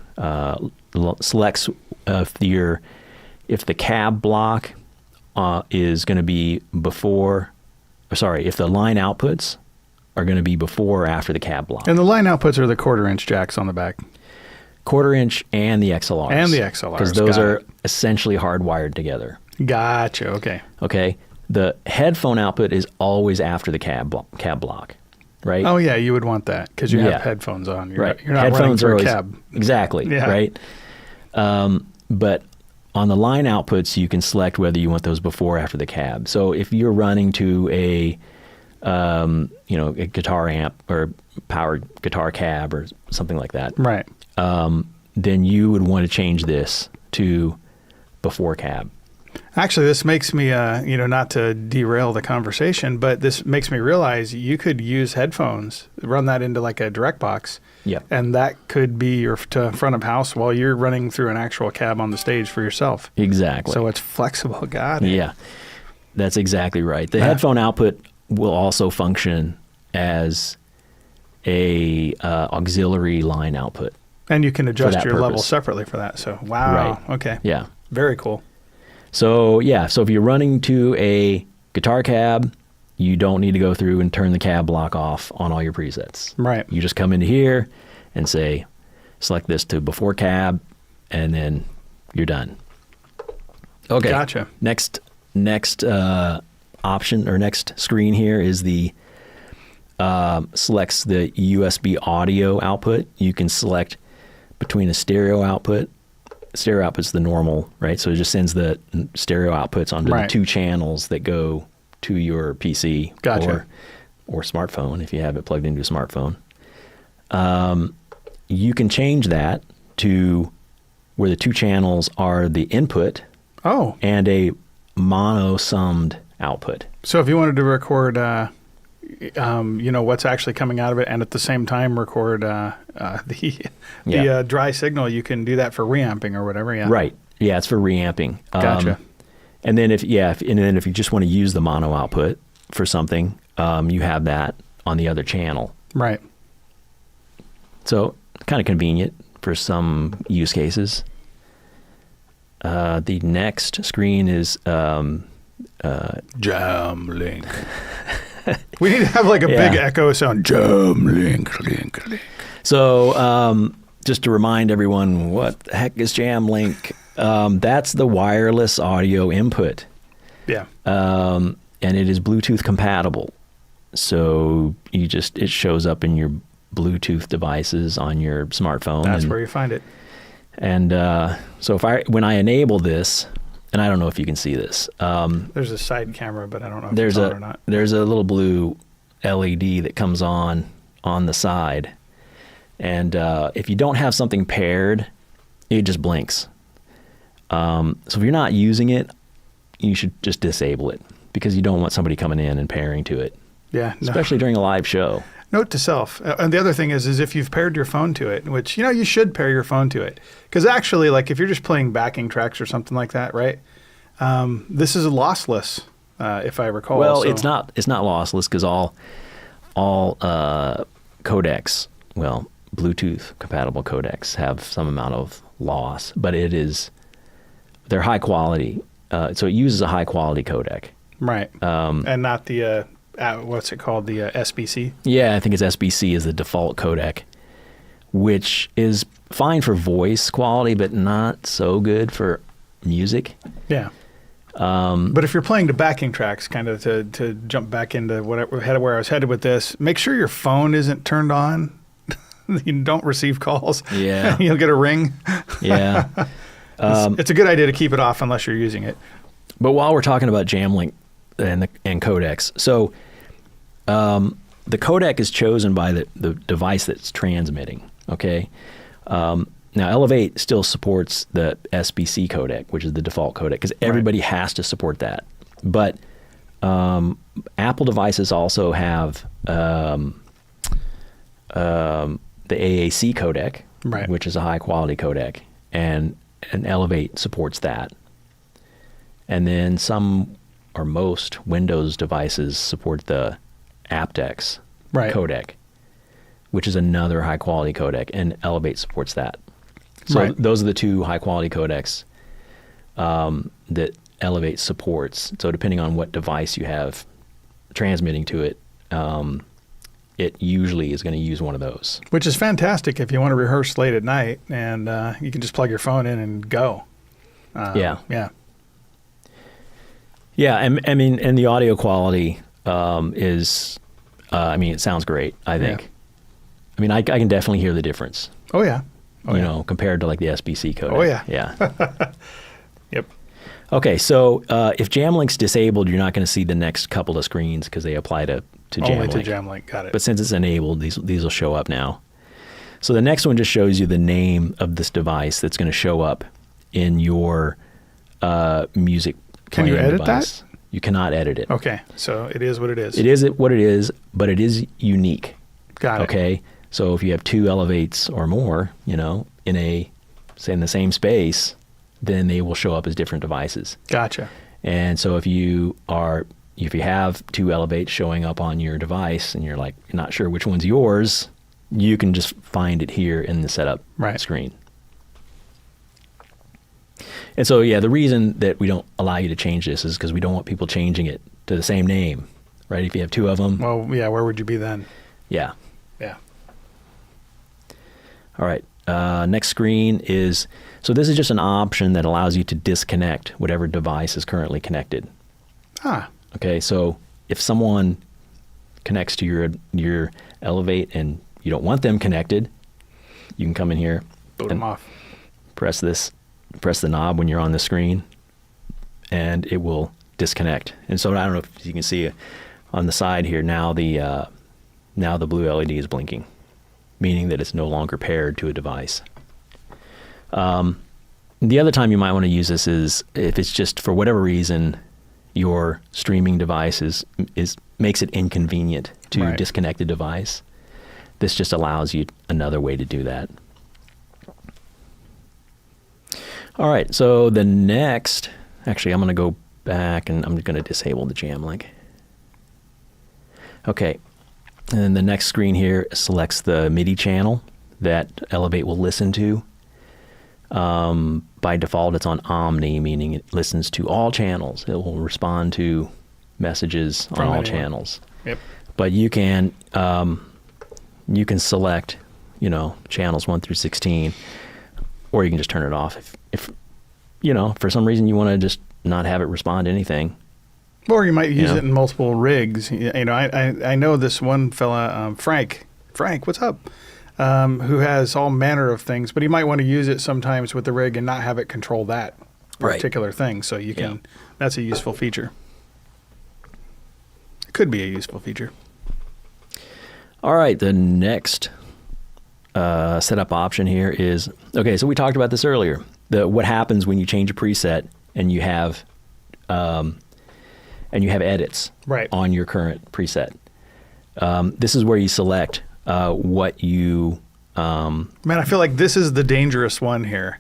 selects if the cab block is going to be if the line outputs are going to be before or after the cab block. And the line outputs are the 1/4 inch jacks on the back. 1/4 inch and the XLRs. Because those are essentially hardwired together. Gotcha. Okay. Okay. The headphone output is always after the cab block, right? Oh yeah, you would want that because you have headphones on. You're not Headphones running through are a cab. Exactly. Yeah. Right. But on the line outputs, you can select whether you want those before or after the cab. So if you're running to a guitar amp or powered guitar cab or something like that, right? Then you would want to change this to before cab. Actually, this makes me, not to derail the conversation, but this makes me realize you could use headphones, run that into like a direct box, and that could be your front of house while you're running through an actual cab on the stage for yourself. Exactly. So it's flexible. Got it. Yeah, that's exactly right. The headphone output will also function as a auxiliary line output. And you can adjust your purpose. level separately for that. So, wow. Right. Okay. Yeah. Very cool. So if you're running to a guitar cab, you don't need to go through and turn the cab block off on all your presets. Right. You just come into here and select this to before cab, and then you're done. Okay. Gotcha. Next option or next screen here is the selects the USB audio output. You can select between a stereo output. Stereo output's the normal, right? So it just sends the stereo outputs onto the two channels that go to your PC or smartphone if you have it plugged into a smartphone. You can change that to where the two channels are the input and a mono-summed output. So if you wanted to record, what's actually coming out of it, and at the same time record the dry signal, you can do that for reamping or whatever. Yeah. Right. Yeah, it's for reamping. Gotcha. And then if you just want to use the mono output for something, you have that on the other channel. Right. So kind of convenient for some use cases. The next screen is Jam Link. We need to have like a big echo sound. Jam Link. So just to remind everyone, what the heck is Jam Link? That's the wireless audio input. Yeah. And it is Bluetooth compatible. So it shows up in your Bluetooth devices on your smartphone. That's where you find it. And so when I enable this, and I don't know if you can see this. There's a side camera, but I don't know if it's on or not. There's a little blue LED that comes on the side. And if you don't have something paired, it just blinks. So if you're not using it, you should just disable it because you don't want somebody coming in and pairing to it. Yeah. Especially during a live show. Note to self. And the other thing is if you've paired your phone to it, which, you should pair your phone to it. Because actually, like if you're just playing backing tracks or something like that, right? This is lossless, if I recall. Well, so. it's not lossless because all codecs, well, Bluetooth compatible codecs have some amount of loss, but they're high quality. So it uses a high quality codec. Right. And not the, what's it called? The SBC? Yeah, I think it's SBC is the default codec, which is fine for voice quality, but not so good for music. Yeah. But if you're playing to backing tracks, kind of to jump back into where I was headed with this, make sure your phone isn't turned on. You don't receive calls. Yeah. You'll get a ring. Yeah. It's a good idea to keep it off unless you're using it. But while we're talking about Jamlink and codecs, so the codec is chosen by the device that's transmitting, okay? Now, Elevate still supports the SBC codec, which is the default codec, because everybody has to support that. But Apple devices also have the AAC codec, which is a high-quality codec, and Elevate supports that. And then some or most Windows devices support the aptX codec, which is another high-quality codec, and Elevate supports that. So those are the two high-quality codecs that Elevate supports. So depending on what device you have transmitting to it, it usually is going to use one of those. Which is fantastic if you want to rehearse late at night, and you can just plug your phone in and go. Yeah. And the audio quality is, it sounds great, I think. Yeah. I can definitely hear the difference. Oh, yeah. Compared to like the SBC codec. Oh, yeah. Yeah. Yep. Okay, so if Jamlink's disabled, you're not going to see the next couple of screens because they apply to Jamlink. Only to Jamlink, got it. But since it's enabled, these will show up now. So the next one just shows you the name of this device that's going to show up in your music Can playing you edit device. that? You cannot edit it. Okay, so it is what it is. It is what it is, but it is unique. Got it. Okay, so if you have two Elevates or more, in the same space, then they will show up as different devices. Gotcha. And so if you have two Elevates showing up on your device and you're like not sure which one's yours, you can just find it here in the setup screen. And so, the reason that we don't allow you to change this is because we don't want people changing it to the same name, right? If you have two of them. Well, yeah, where would you be then? Yeah. Yeah. All right. Next screen is, so this is just an option that allows you to disconnect whatever device is currently connected. Okay, so if someone connects to your Elevate and you don't want them connected, you can come in here Boot them off. Press the knob when you're on the screen, and it will disconnect. And so I don't know if you can see on the side here now the blue LED is blinking, meaning that it's no longer paired to a device. The other time you might want to use this is if it's just for whatever reason your streaming device makes it inconvenient to disconnect the device. This just allows you another way to do that. All right, so the next, actually I'm going to go back and I'm going to disable the Jamlink. Okay, and then the next screen here selects the MIDI channel that Elevate will listen to. By default, it's on Omni, meaning it listens to all channels. It will respond to messages on all channels. Yep. But you can select, channels 1 through 16, or you can just turn it off if for some reason you want to just not have it respond to anything. Or you might use it in multiple rigs. I know this one fella, Frank, what's up? Who has all manner of things, but he might want to use it sometimes with the rig and not have it control that particular thing. So you can, that's a useful feature. It could be a useful feature. All right, the next setup option here is, okay, so we talked about this earlier. What happens when you change a preset and you have edits on your current preset. This is where you select what you. Man, I feel like this is the dangerous one here.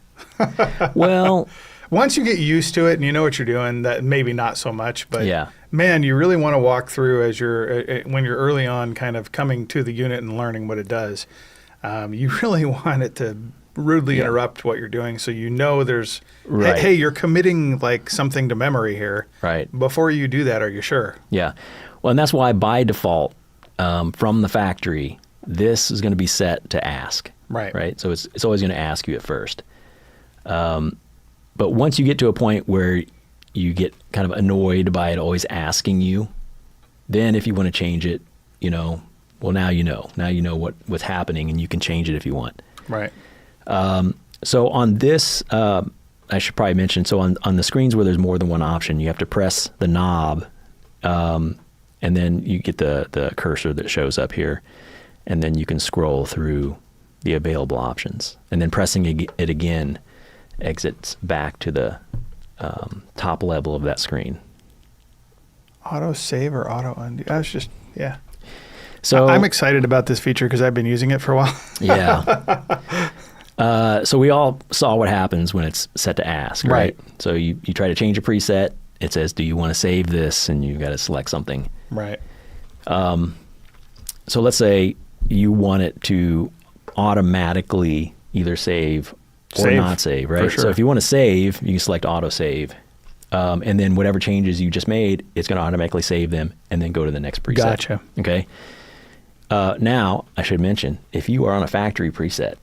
Well, Once you get used to it and you know what you're doing, that maybe not so much, but yeah. man, you really want to walk through as when you're early on kind of coming to the unit and learning what it does. You really want it to rudely interrupt what you're doing so you know there's, Right. hey, you're committing like something to memory here. Right. Before you do that, are you sure? Yeah. Well, and that's why by default, from the factory, this is going to be set to ask. Right. Right. So it's always going to ask you at first. But once you get to a point where you get kind of annoyed by it always asking you, then if you want to change it, well, now you know. Now you know what's happening, and you can change it if you want. Right. So on this, I should probably mention, so on the screens where there's more than one option, you have to press the knob, and then you get the cursor that shows up here, and then you can scroll through the available options. And then pressing it again exits back to the top level of that screen. Auto save or auto undo? That's just, yeah. So I'm excited about this feature because I've been using it for a while. Yeah. So we all saw what happens when it's set to ask, right? So you try to change a preset. It says, do you want to save this? And you've got to select something. Right. So let's say you want it to automatically either save or not save, right? Sure. So if you want to save, you can select auto save. And then whatever changes you just made, it's going to automatically save them and then go to the next preset. Gotcha. Okay. Now, I should mention, if you are on a factory preset,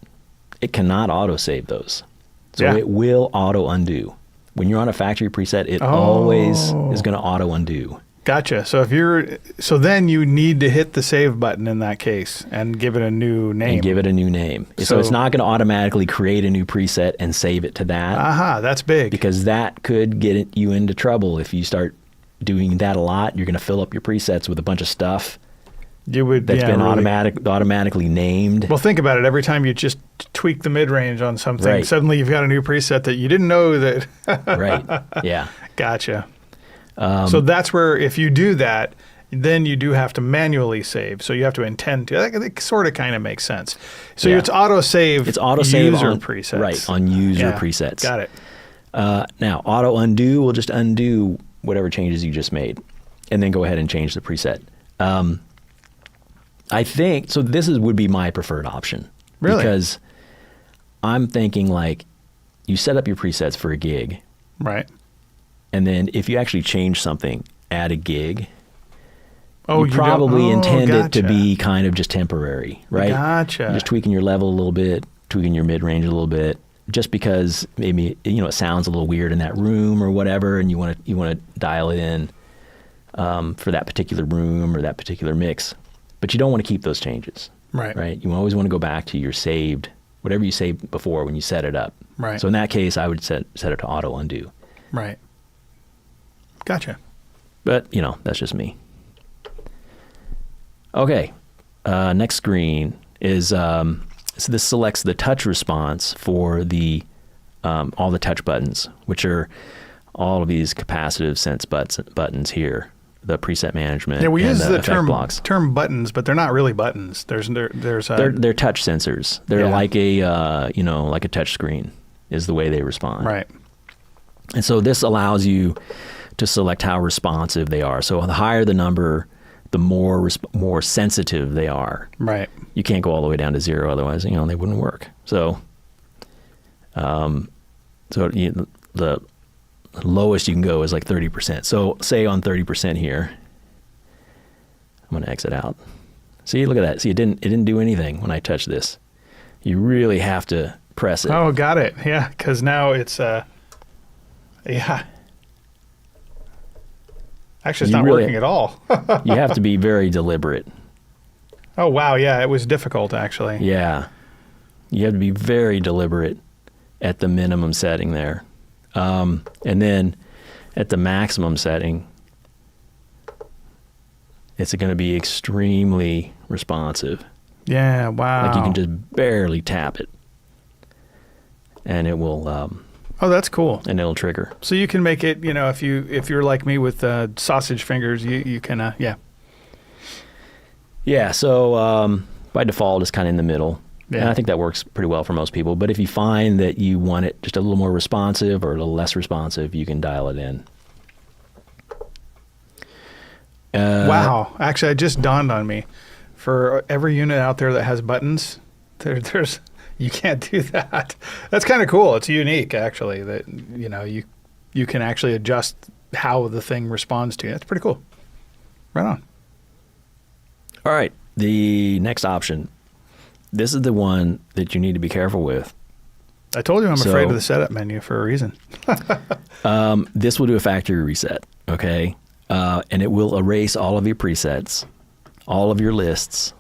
it cannot auto save those. So it will auto undo. When you're on a factory preset, it always is going to auto undo. Gotcha. So then you need to hit the save button in that case and give it a new name. So it's not going to automatically create a new preset and save it to that. Aha, that's big. Because that could get you into trouble if you start doing that a lot. You're going to fill up your presets with a bunch of stuff that's been automatically named. Well, think about it. Every time you just tweak the mid-range on something, suddenly you've got a new preset that you didn't know that. Right. Yeah. Gotcha. So that's where if you do that, then you do have to manually save. So you have to intend to. That sort of kind of makes sense. So it's auto save. It's auto save user on presets. Right, on user presets. Got it. Now, auto undo will just undo whatever changes you just made and then go ahead and change the preset. I think, so this would be my preferred option. Really? Because I'm thinking like you set up your presets for a gig. Right. And then if you actually change something at a gig, you probably intend it to be kind of just temporary, right? Gotcha. You're just tweaking your level a little bit, tweaking your mid-range a little bit, just because maybe it sounds a little weird in that room or whatever, and you want to dial it in for that particular room or that particular mix. But you don't want to keep those changes, right? You always want to go back to your saved, whatever you saved before when you set it up. Right. So in that case, I would set it to auto undo. Right. Gotcha. But, that's just me. Okay. Next screen is, so this selects the touch response for all the touch buttons, which are all of these capacitive sense buttons here, the preset management. Yeah, we and use the blocks. term buttons, but they're not really buttons. They're touch sensors. They're like like a touch screen is the way they respond. Right. And so this allows you to select how responsive they are. So the higher the number, the more sensitive they are. Right. You can't go all the way down to 0, otherwise, they wouldn't work. So, the lowest you can go is like 30%. So say on 30% here, I'm going to exit out. See, look at that. See, it didn't do anything when I touched this. You really have to press it. Oh, got it. Yeah, because now it's yeah. Actually, it's not working at all. You have to be very deliberate. Oh, wow. Yeah, it was difficult, actually. Yeah. You have to be very deliberate at the minimum setting there. And then at the maximum setting, it's going to be extremely responsive. Yeah, wow. Like you can just barely tap it. And it will... oh, that's cool. And it'll trigger. So you can make it, if you're like me with sausage fingers, you can, yeah. Yeah, so by default, it's kind of in the middle. Yeah. And I think that works pretty well for most people. But if you find that you want it just a little more responsive or a little less responsive, you can dial it in. Wow. Actually, it just dawned on me. For every unit out there that has buttons, there's you can't do that. That's kind of cool. It's unique, actually, that you can actually adjust how the thing responds to you. That's pretty cool. Right on. All right, the next option. This is the one that you need to be careful with. I told you I'm afraid of the setup menu for a reason. This will do a factory reset, okay? And it will erase all of your presets, all of your lists,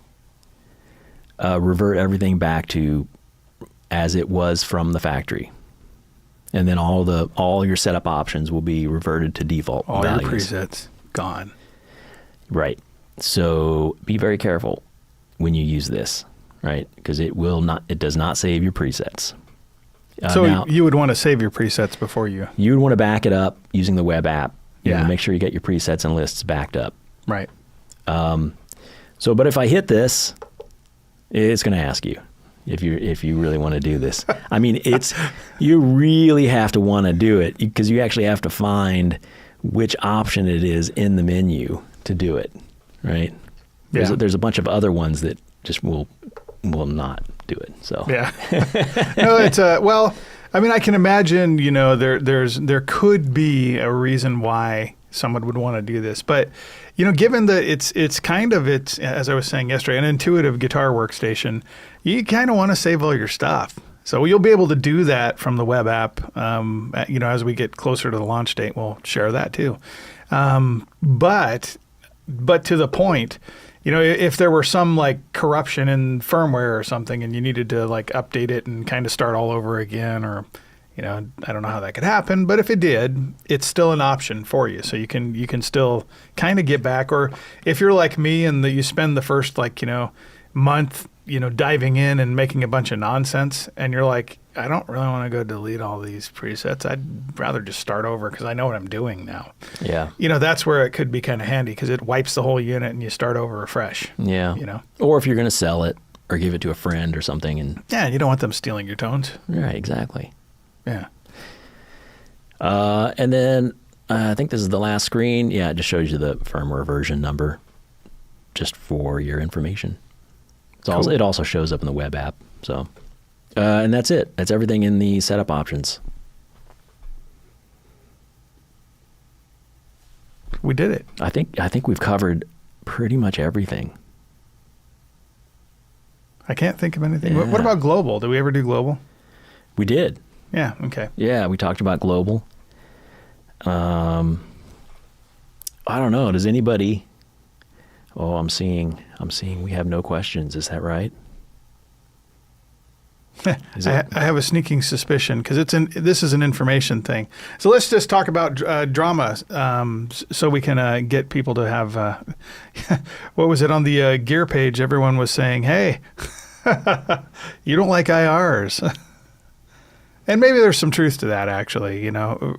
revert everything back to as it was from the factory. And then all your setup options will be reverted to default All values. your presets gone. Right. So be very careful when you use this, right? Because it does not save your presets. So now, you would want to save your presets before you... you would want to back it up using the web app. You Yeah. know, make sure you get your presets and lists backed up. Right. But if I hit this, it's going to ask you if you really want to do this. I mean, you really have to want to do it because you actually have to find which option it is in the menu to do it, right? Yeah. There's a bunch of other ones that just will not do it. So Yeah. No, it's well, I mean, I can imagine, there could be a reason why someone would want to do this, but given that it's as I was saying yesterday, an intuitive guitar workstation, you kind of want to save all your stuff. So you'll be able to do that from the web app. As we get closer to the launch date, we'll share that too. But to the point, if there were some like corruption in firmware or something and you needed to like update it and kind of start all over again, or, I don't know how that could happen, but if it did, it's still an option for you. So you can still kind of get back. Or if you're like me and you spend the first month, diving in and making a bunch of nonsense and you're like, I don't really want to go delete all these presets. I'd rather just start over because I know what I'm doing now. yeah. That's where it could be kind of handy because it wipes the whole unit and you start over afresh. Yeah. Or if you're going to sell it or give it to a friend or something. Yeah, you don't want them stealing your tones. Right, exactly. Yeah. And then I think this is the last screen. Yeah, it just shows you the firmware version number just for your information. Cool. It also shows up in the web app. So, and that's it. That's everything in the setup options. We did it. I think we've covered pretty much everything. I can't think of anything. Yeah. What about global? Did we ever do global? We did. Yeah, okay. Yeah, we talked about global. I don't know. Does anybody... Oh, I'm seeing we have no questions. Is that right? I have a sneaking suspicion because this is an information thing. So let's just talk about drama so we can get people to have, what was it on the gear page? Everyone was saying, hey, you don't like IRs. And maybe there's some truth to that, actually,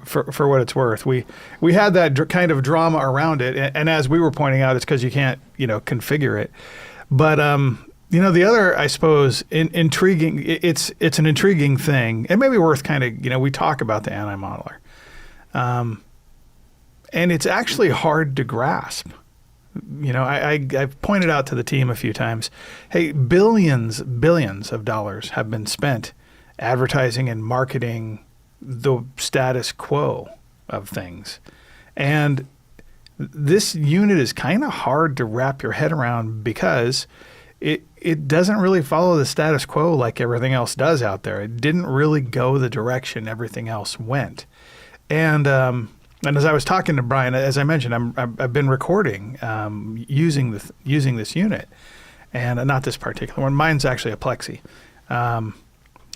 for what it's worth. We had that kind of drama around it. And as we were pointing out, it's because you can't, configure it. But, the other, I suppose, intriguing, it's an intriguing thing. It may be worth kind of, we talk about the anti-modeler. And it's actually hard to grasp. I've pointed out to the team a few times, hey, billions of dollars have been spent advertising and marketing the status quo of things. And this unit is kind of hard to wrap your head around because it doesn't really follow the status quo like everything else does out there. It didn't really go the direction everything else went. And as I was talking to Brian, as I mentioned, I've been recording using this unit, and not this particular one. Mine's actually a Plexi.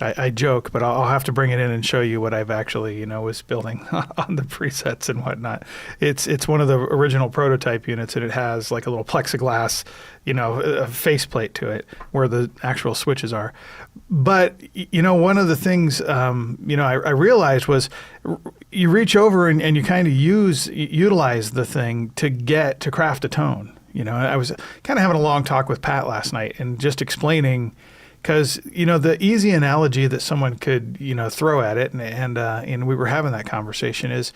I joke, but I'll have to bring it in and show you what I've actually, was building on the presets and whatnot. It's one of the original prototype units, and it has like a little plexiglass, a faceplate to it where the actual switches are. But, one of the things, I realized was you reach over and you kind of utilize the thing to craft a tone. You know, I was kind of having a long talk with Pat last night and just explaining, because, you know, the easy analogy that someone could, you know, throw at it, and we were having that conversation, is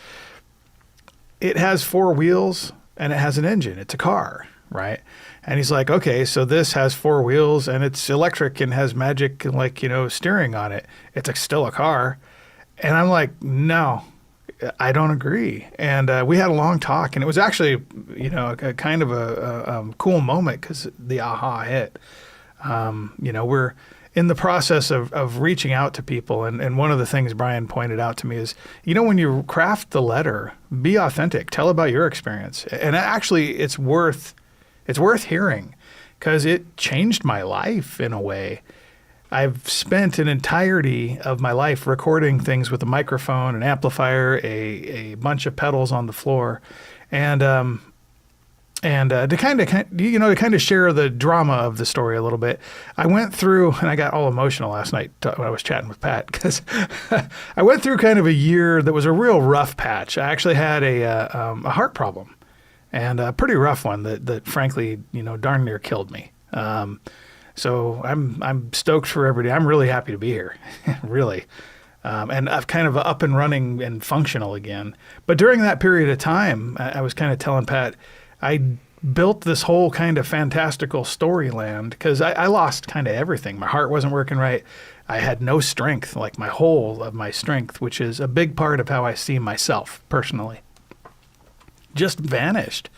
it has four wheels and it has an engine. It's a car, right? And he's like, okay, so this has four wheels and it's electric and has magic, like, you know, steering on it. It's still a car. And I'm like, no, I don't agree. And we had a long talk, and it was actually, you know, a kind of a cool moment, because the aha hit. You know, we're in the process of reaching out to people. And one of the things Brian pointed out to me is, you know, when you craft the letter, be authentic, tell about your experience. And actually it's worth hearing, because it changed my life in a way. I've spent an entirety of my life recording things with a microphone, an amplifier, a bunch of pedals on the floor, and to kind of share the drama of the story a little bit, I went through, and I got all emotional last night when I was chatting with Pat, because I went through kind of a year that was a real rough patch. I actually had a heart problem, and a pretty rough one that frankly, you know, darn near killed me. So I'm stoked for every day. I'm really happy to be here, really. And I've kind of up and running and functional again. But during that period of time, I was kind of telling Pat, I built this whole kind of fantastical storyland, because I lost kind of everything. My heart wasn't working right. I had no strength, like my whole of my strength, which is a big part of how I see myself personally, just vanished.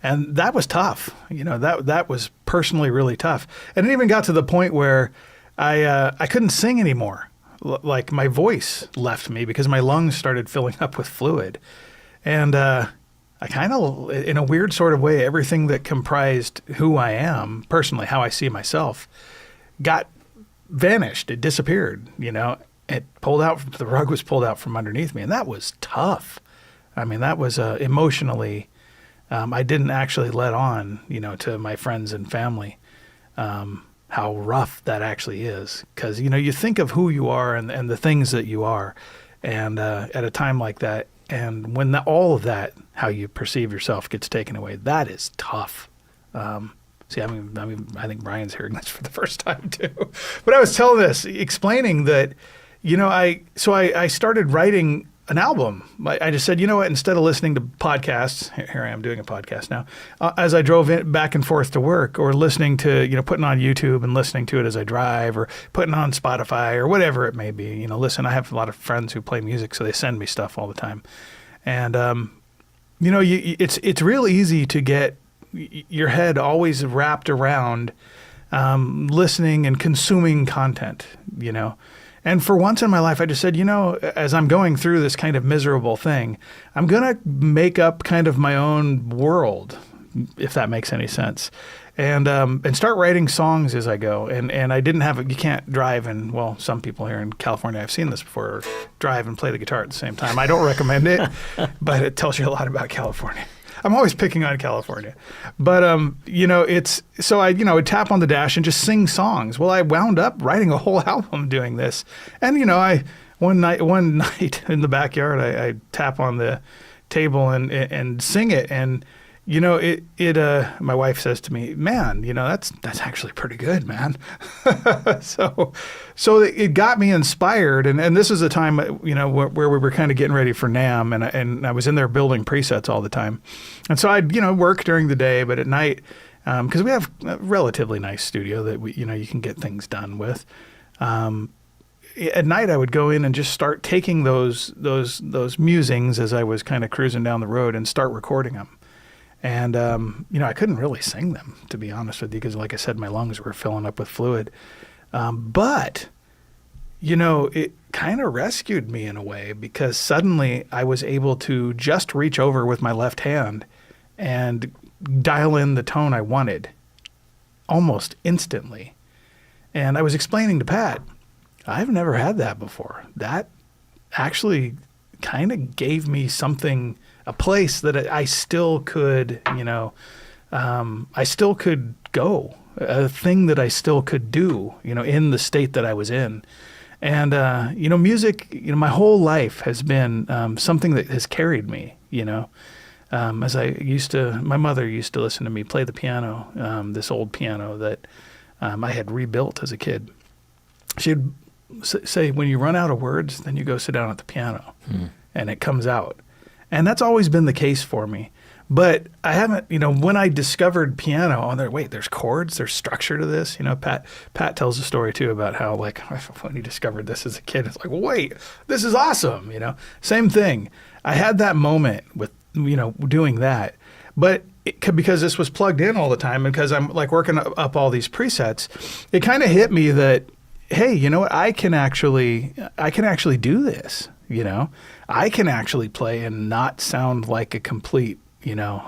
And that was tough. You know, that was personally really tough. And it even got to the point where I couldn't sing anymore. Like my voice left me because my lungs started filling up with fluid. And I kind of, in a weird sort of way, everything that comprised who I am personally, how I see myself, vanished. It disappeared, you know. It pulled out, the rug was pulled out from underneath me. And that was tough. I mean, that was emotionally... I didn't actually let on, you know, to my friends and family, how rough that actually is. Because, you know, you think of who you are and the things that you are, and at a time like that, and when all of that, how you perceive yourself, gets taken away, that is tough. See, I think Brian's hearing this for the first time too. But I was telling this, explaining that, you know, I started writing an album. I just said, you know what, instead of listening to podcasts, here I am doing a podcast now, as I drove back and forth to work, or listening to, you know, putting on YouTube and listening to it as I drive, or putting on Spotify or whatever it may be, you know, listen, I have a lot of friends who play music, so they send me stuff all the time. And, you know, it's real easy to get your head always wrapped around listening and consuming content, you know. And for once in my life, I just said, you know, as I'm going through this kind of miserable thing, I'm going to make up kind of my own world, if that makes any sense, and start writing songs as I go. And I didn't have you can't drive, and well, some people here in California, I've seen this before, drive and play the guitar at the same time. I don't recommend it, but it tells you a lot about California. I'm always picking on California, but you know, so I, you know, would tap on the dash and just sing songs. Well, I wound up writing a whole album doing this, and you know, one night in the backyard, I tap on the table and sing it, and you know, my wife says to me, "Man, you know, that's actually pretty good, man." So it got me inspired, and this is a time, you know, where we were kind of getting ready for NAMM, and I was in there building presets all the time, and so I'd, you know, work during the day, but at night, because we have a relatively nice studio that we, you know, you can get things done with. At night, I would go in and just start taking those musings as I was kind of cruising down the road and start recording them. And, you know, I couldn't really sing them, to be honest with you, because like I said, my lungs were filling up with fluid. But, you know, it kind of rescued me in a way, because suddenly I was able to just reach over with my left hand and dial in the tone I wanted almost instantly. And I was explaining to Pat, I've never had that before. That actually kind of gave me something, a place that I still could, you know, I still could go, a thing that I still could do, you know, in the state that I was in. And, you know, music, you know, my whole life has been something that has carried me, you know. my mother used to listen to me play the piano, this old piano that I had rebuilt as a kid. She'd say, when you run out of words, then you go sit down at the piano and it comes out. And that's always been the case for me. But I haven't, when I discovered piano, there's chords, there's structure to this. Pat tells a story too about how when he discovered this as a kid, it's like, wait, this is awesome. Same thing. I had that moment with, doing that, but because this was plugged in all the time and because I'm working up all these presets, it kind of hit me that, hey, you know what? I can actually do this. I can actually play and not sound like a complete, yeah,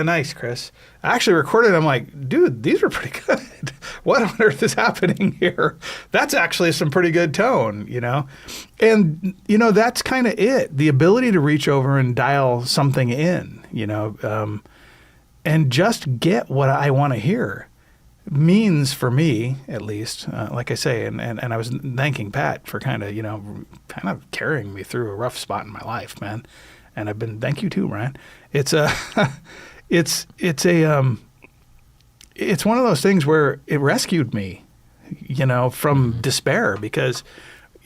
nice, Chris. I actually recorded. I'm like, dude, these are pretty good. What on earth is happening here? That's actually some pretty good tone, And, that's kind of it. The ability to reach over and dial something in, and just get what I want to hear means, for me at least, like I say, and I was thanking Pat for kind of carrying me through a rough spot in my life, man. And thank you too, Ryan. It's one of those things where it rescued me, from despair, because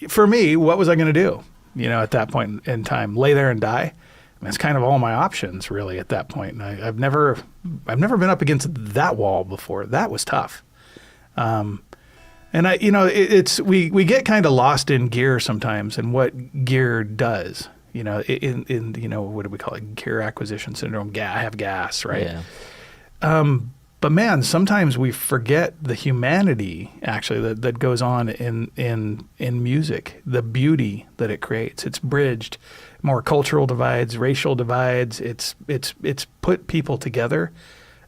for me, what was I going to do, at that point in time? Lay there and die? I mean, it's kind of all my options really at that point. And I've never been up against that wall before. That was tough. And we get kind of lost in gear sometimes and what gear does. In what do we call it? Gear acquisition syndrome. I have gas, right? Yeah. But man, sometimes we forget the humanity actually that goes on in music, the beauty that it creates. It's bridged more cultural divides, racial divides. It's put people together.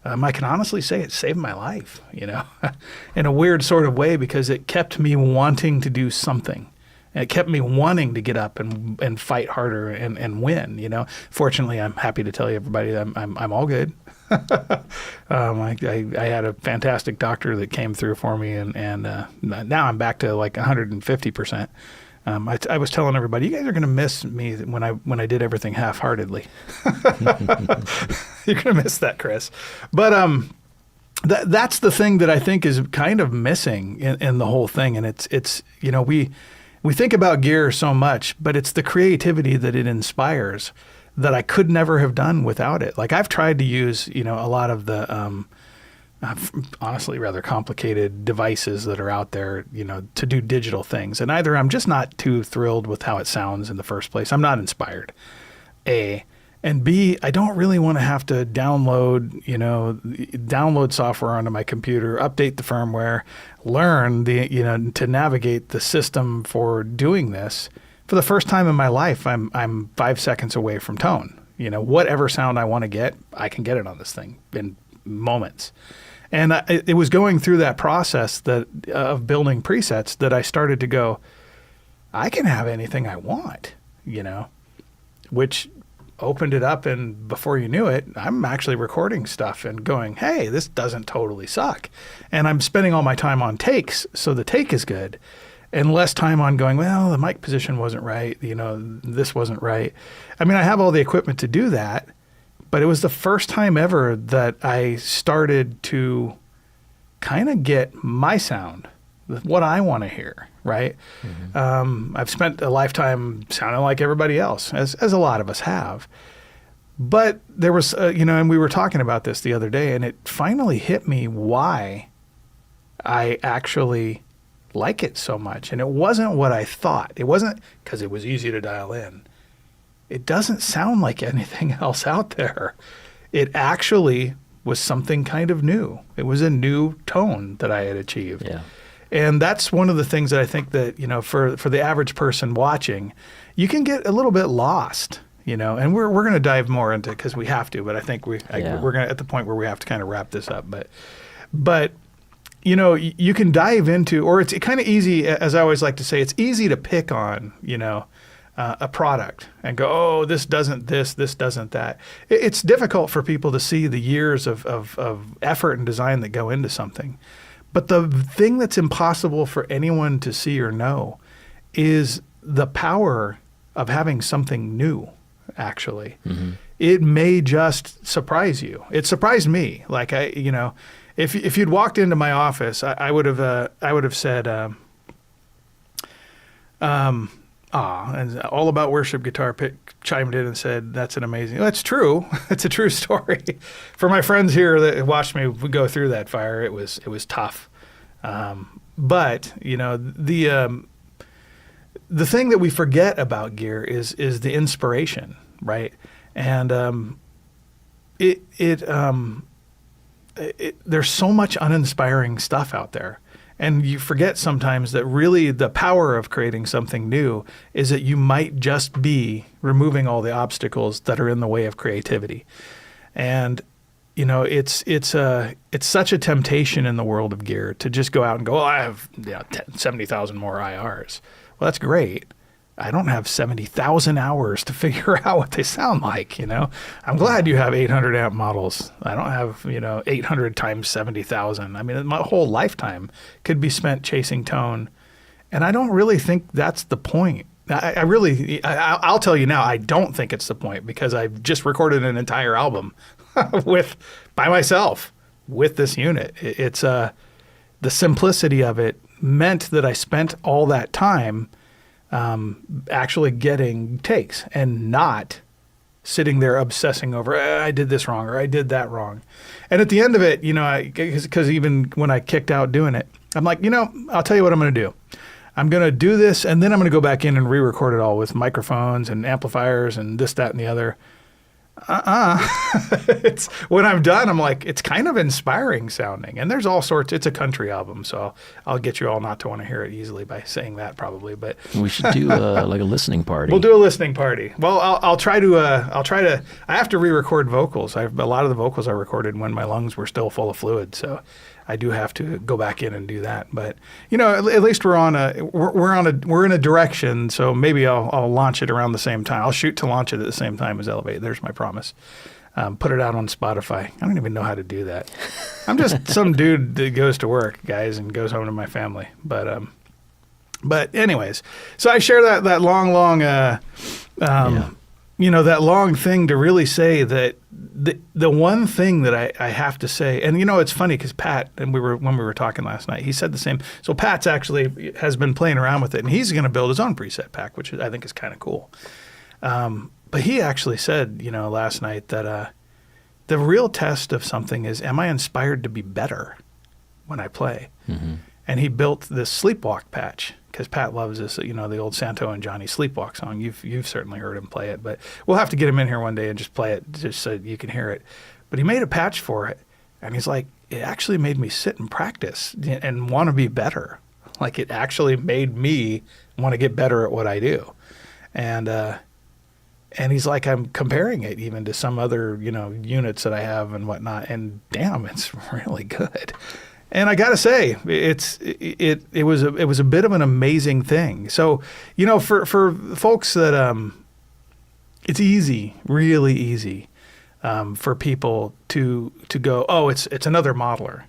I can honestly say it saved my life, in a weird sort of way, because it kept me wanting to do something. And it kept me wanting to get up and fight harder and win, Fortunately, I'm happy to tell you, everybody, that I'm all good. I had a fantastic doctor that came through for me, and now I'm back to 150%. I was telling everybody, you guys are going to miss me when I did everything half-heartedly. You're going to miss that, Chris. But that's the thing that I think is kind of missing in the whole thing, and it's we think about gear so much, but it's the creativity that it inspires that I could never have done without it. I've tried to use, a lot of the, honestly, rather complicated devices that are out there, to do digital things. And either I'm just not too thrilled with how it sounds in the first place. I'm not inspired, A. And B, I don't really want to have to download software onto my computer, update the firmware, learn to navigate the system for doing this. For the first time in my life, I'm 5 seconds away from tone. Whatever sound I want to get, I can get it on this thing in moments. And it was going through that process of building presets that I started to go, I can have anything I want, which opened it up, and before you knew it, I'm actually recording stuff and going, hey, this doesn't totally suck. And I'm spending all my time on takes, so the take is good, and less time on going, well, the mic position wasn't right, this wasn't right. I mean, I have all the equipment to do that, but it was the first time ever that I started to kind of get my sound, what I want to hear, right? Mm-hmm. I've spent a lifetime sounding like everybody else, as a lot of us have. But there was, and we were talking about this the other day, and it finally hit me why I actually like it so much. And it wasn't what I thought. It wasn't because it was easy to dial in. It doesn't sound like anything else out there. It actually was something kind of new. It was a new tone that I had achieved. Yeah. And that's one of the things that I think that, for the average person watching, you can get a little bit lost, and we're going to dive more into it because we have to, but I think we're going to at the point where we have to kind of wrap this up. But you can dive into, or it's kind of easy, as I always like to say, it's easy to pick on, a product and go, oh, this doesn't that. It's difficult for people to see the years of effort and design that go into something. But the thing that's impossible for anyone to see or know is the power of having something new. actually. It may just surprise you. It surprised me. Like if you'd walked into my office, I would have said, and All About Worship Guitar chimed in and said, "That's an amazing." That's true. It's a true story. For my friends here that watched me go through that fire, it was tough. But the thing that we forget about gear is the inspiration, right? And there's so much uninspiring stuff out there. And you forget sometimes that really the power of creating something new is that you might just be removing all the obstacles that are in the way of creativity. And it's such a temptation in the world of gear to just go out and go, I have 70,000 more IRs. Well, that's great. I don't have 70,000 hours to figure out what they sound like, I'm glad you have 800 amp models. I don't have, 800 times 70,000. I mean, my whole lifetime could be spent chasing tone. And I don't really think that's the point. I'll tell you now, I don't think it's the point, because I've just recorded an entire album by myself with this unit. It's the simplicity of it meant that I spent all that time actually getting takes and not sitting there obsessing over, I did this wrong or I did that wrong. And at the end of it, because even when I kicked out doing it, I'm like, I'll tell you what I'm going to do. I'm going to do this, and then I'm going to go back in and re-record it all with microphones and amplifiers and this, that, and the other. It's when I'm done, I'm like, it's kind of inspiring sounding, and there's all sorts. It's a country album, so I'll get you all not to want to hear it easily by saying that probably. But we should do like a listening party. We'll do a listening party. Well, I'll try to. I have to re-record vocals. A lot of the vocals I recorded when my lungs were still full of fluid, so I do have to go back in and do that. But at least we're in a direction. So maybe I'll launch it around the same time. I'll shoot to launch it at the same time as Elevate. There's my promise. Put it out on Spotify. I don't even know how to do that. I'm just some dude that goes to work, guys, and goes home to my family. But anyways, so I share that long. That long thing to really say that the one thing that I have to say, and it's funny because Pat, and when we were talking last night, he said the same. So Pat's actually has been playing around with it, and he's going to build his own preset pack, which I think is kind of cool. But he actually said, last night that the real test of something is, am I inspired to be better when I play? Mm-hmm. And he built this Sleepwalk patch. Because Pat loves this, the old Santo and Johnny Sleepwalk song. You've certainly heard him play it, but we'll have to get him in here one day and just play it just so you can hear it. But he made a patch for it, and he's like, it actually made me sit and practice and want to be better. Like, it actually made me want to get better at what I do. And he's like, I'm comparing it even to some other, units that I have and whatnot, and damn, it's really good. And I got to say, it was a bit of an amazing thing. So, for folks that it's easy, really easy, for people to go, oh, it's another modeler,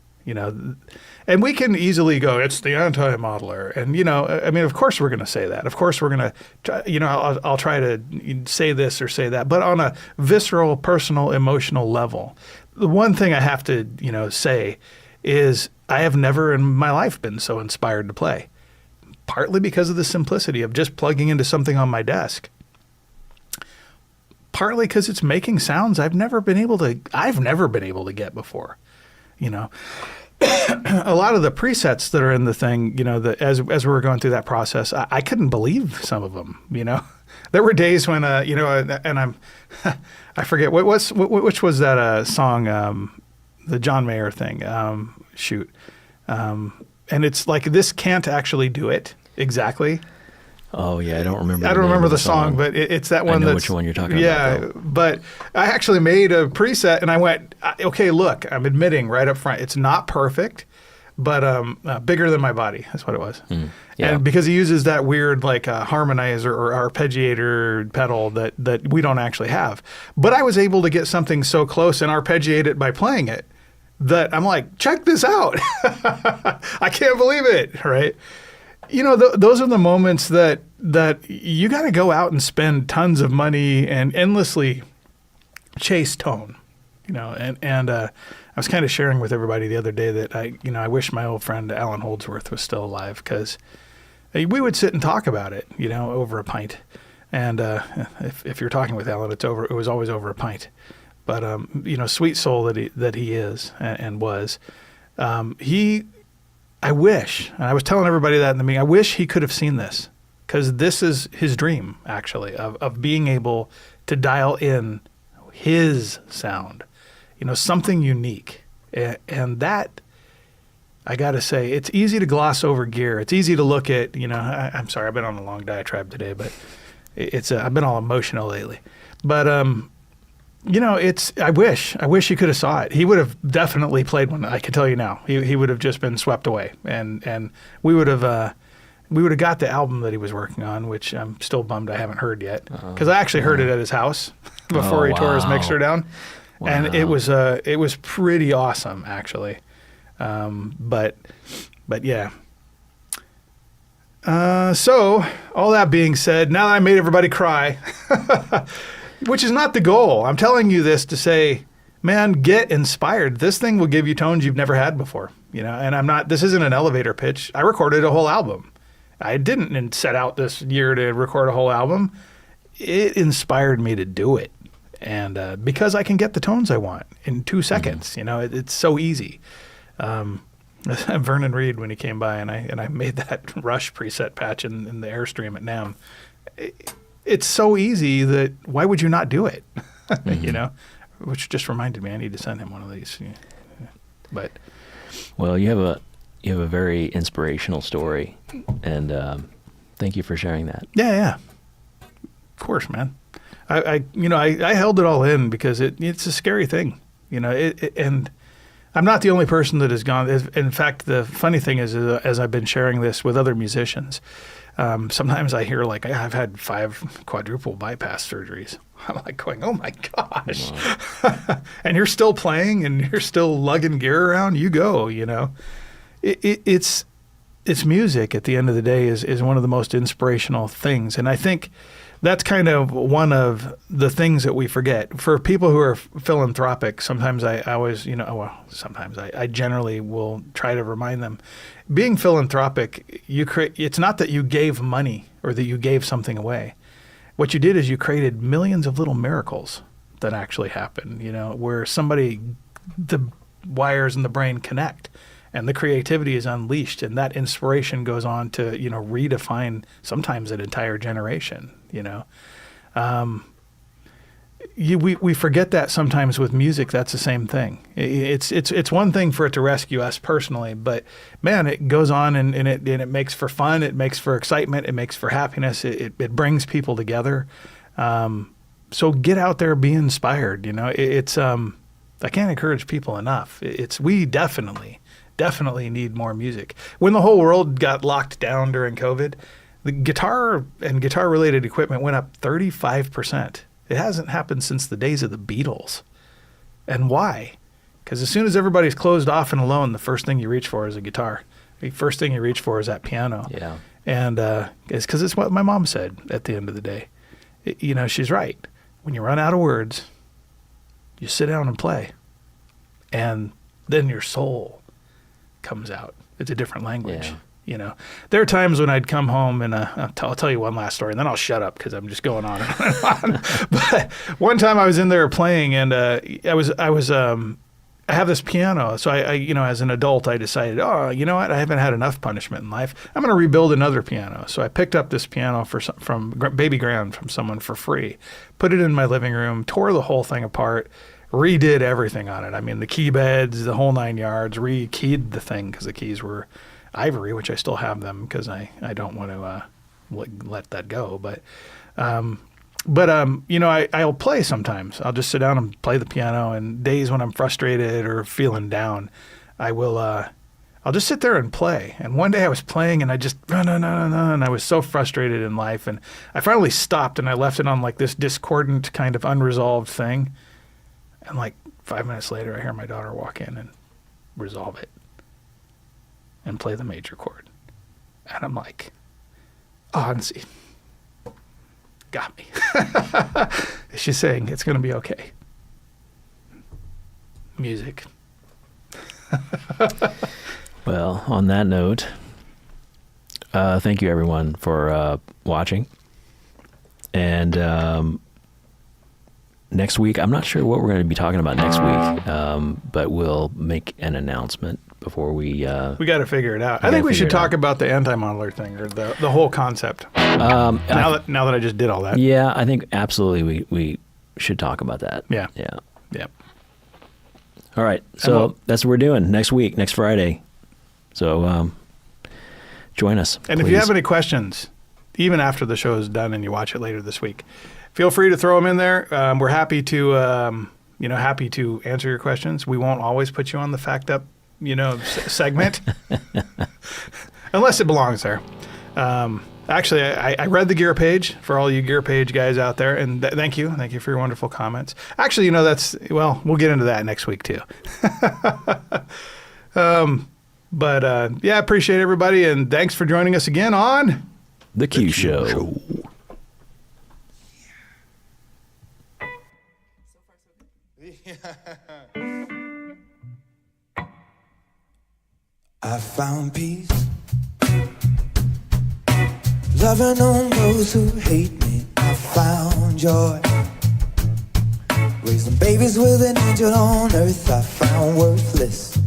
and we can easily go, it's the anti-modeler, and of course we're going to say that. Of course we're going to, I'll try to say this or say that, but on a visceral, personal, emotional level, the one thing I have to, say is I have never in my life been so inspired to play, partly because of the simplicity of just plugging into something on my desk, partly because it's making sounds I've never been able to get before. A lot of the presets that are in the thing, that as we were going through that process, I couldn't believe some of them. There were days when and I'm I forget which was that song, the John Mayer thing. And it's like, this can't actually do it exactly. Oh yeah, I don't remember. I don't remember the song, but it's that one. I know which one you're talking about. Yeah, but I actually made a preset, and I went, okay, look, I'm admitting right up front, it's not perfect, but bigger than my body. That's what it was. Yeah. And because he uses that weird harmonizer or arpeggiator pedal that we don't actually have, but I was able to get something so close and arpeggiate it by playing it that I'm like, check this out. I can't believe it, right? Those are the moments that that you got to go out and spend tons of money and endlessly chase tone, and I was kind of sharing with everybody the other day that I wish my old friend Alan Holdsworth was still alive, because we would sit and talk about it, over a pint. And if you're talking with Alan, it was always over a pint. But sweet soul that he is and was, I wish, and I was telling everybody that in the meeting, I wish he could have seen this, because this is his dream, actually, of being able to dial in his sound, something unique. And that, I got to say, it's easy to gloss over gear. It's easy to look at, I'm sorry, I've been on a long diatribe today, but I've been all emotional lately. But, I wish he could have saw it. He would have definitely played one. I can tell you now, he would have just been swept away, and we would have got the album that he was working on, which I'm still bummed I haven't heard yet, because I actually heard it at his house before he tore his mixer down, and it was pretty awesome, actually. But yeah. So all that being said, now that I made everybody cry, which is not the goal. I'm telling you this to say, man, get inspired. This thing will give you tones you've never had before, and this isn't an elevator pitch. I recorded a whole album. I didn't set out this year to record a whole album. It inspired me to do it. And because I can get the tones I want in 2 seconds, it's so easy. Vernon Reed, when he came by and I made that Rush preset patch in the Airstream at NAMM, it's so easy that why would you not do it? Which just reminded me I need to send him one of these. But well, you have a very inspirational story, and thank you for sharing that. Yeah, of course, man. I held it all in because it's a scary thing, and I'm not the only person that has gone. In fact, the funny thing is, as I've been sharing this with other musicians, sometimes I hear like, I've had 5 quadruple bypass surgeries. I'm like going, oh my gosh. Wow. And you're still playing and you're still lugging gear around. You go, It's music at the end of the day is one of the most inspirational things. And I think that's kind of one of the things that we forget. For people who are philanthropic, sometimes I always, sometimes I generally will try to remind them, being philanthropic, it's not that you gave money or that you gave something away. What you did is you created millions of little miracles that actually happen, where the wires in the brain connect and the creativity is unleashed, and that inspiration goes on to, redefine sometimes an entire generation, We forget that sometimes with music. That's the same thing. It's one thing for it to rescue us personally, but man, it goes on and it makes for fun. It makes for excitement. It makes for happiness. It brings people together. So get out there, be inspired. I can't encourage people enough. We definitely need more music. When the whole world got locked down during COVID, the guitar and guitar-related equipment went up 35%. It hasn't happened since the days of the Beatles. And why? Because as soon as everybody's closed off and alone, the first thing you reach for is a guitar. The first thing you reach for is that piano. Yeah. And it's because it's what my mom said at the end of the day. She's right. When you run out of words, you sit down and play. And then your soul comes out. It's a different language. Yeah. There are times when I'd come home and I'll tell you one last story and then I'll shut up because I'm just going on and on. But one time I was in there playing and I have this piano. So I as an adult, I decided, you know what? I haven't had enough punishment in life. I'm going to rebuild another piano. So I picked up this piano from Baby Grand from someone for free, put it in my living room, tore the whole thing apart, redid everything on it. I mean, the key beds, the whole 9 yards, re-keyed the thing because the keys were ivory, which I still have them because I don't want to let that go. But I'll play sometimes. I'll just sit down and play the piano. And days when I'm frustrated or feeling down, I'll just sit there and play. And one day I was playing and I just and I was so frustrated in life. And I finally stopped and I left it on like this discordant kind of unresolved thing. And like 5 minutes later, I hear my daughter walk in and resolve it and play the major chord. And I'm like, and see, got me. She's saying it's going to be okay. Music. Well, on that note, thank you everyone for watching. And next week, I'm not sure what we're going to be talking about next week, but we'll make an announcement before we got to figure it out. I think we should talk about the anti-modeler thing, or the whole concept. Now that I just did all that. Yeah, I think absolutely we should talk about that. Yeah. All right, so that's what we're doing next week, next Friday. So join us. And please. if you have any questions, even after the show is done and you watch it later this week, feel free to throw them in there. We're happy to answer your questions. We won't always put you on the Fact Up, segment, unless it belongs there. Actually, I read the Gear Page for all you Gear Page guys out there, and thank you for your wonderful comments. Actually, we'll get into that next week too. But I appreciate everybody, and thanks for joining us again on The Q Show. I found peace, loving on those who hate me. I found joy, raising babies with an angel on earth. I found worthless,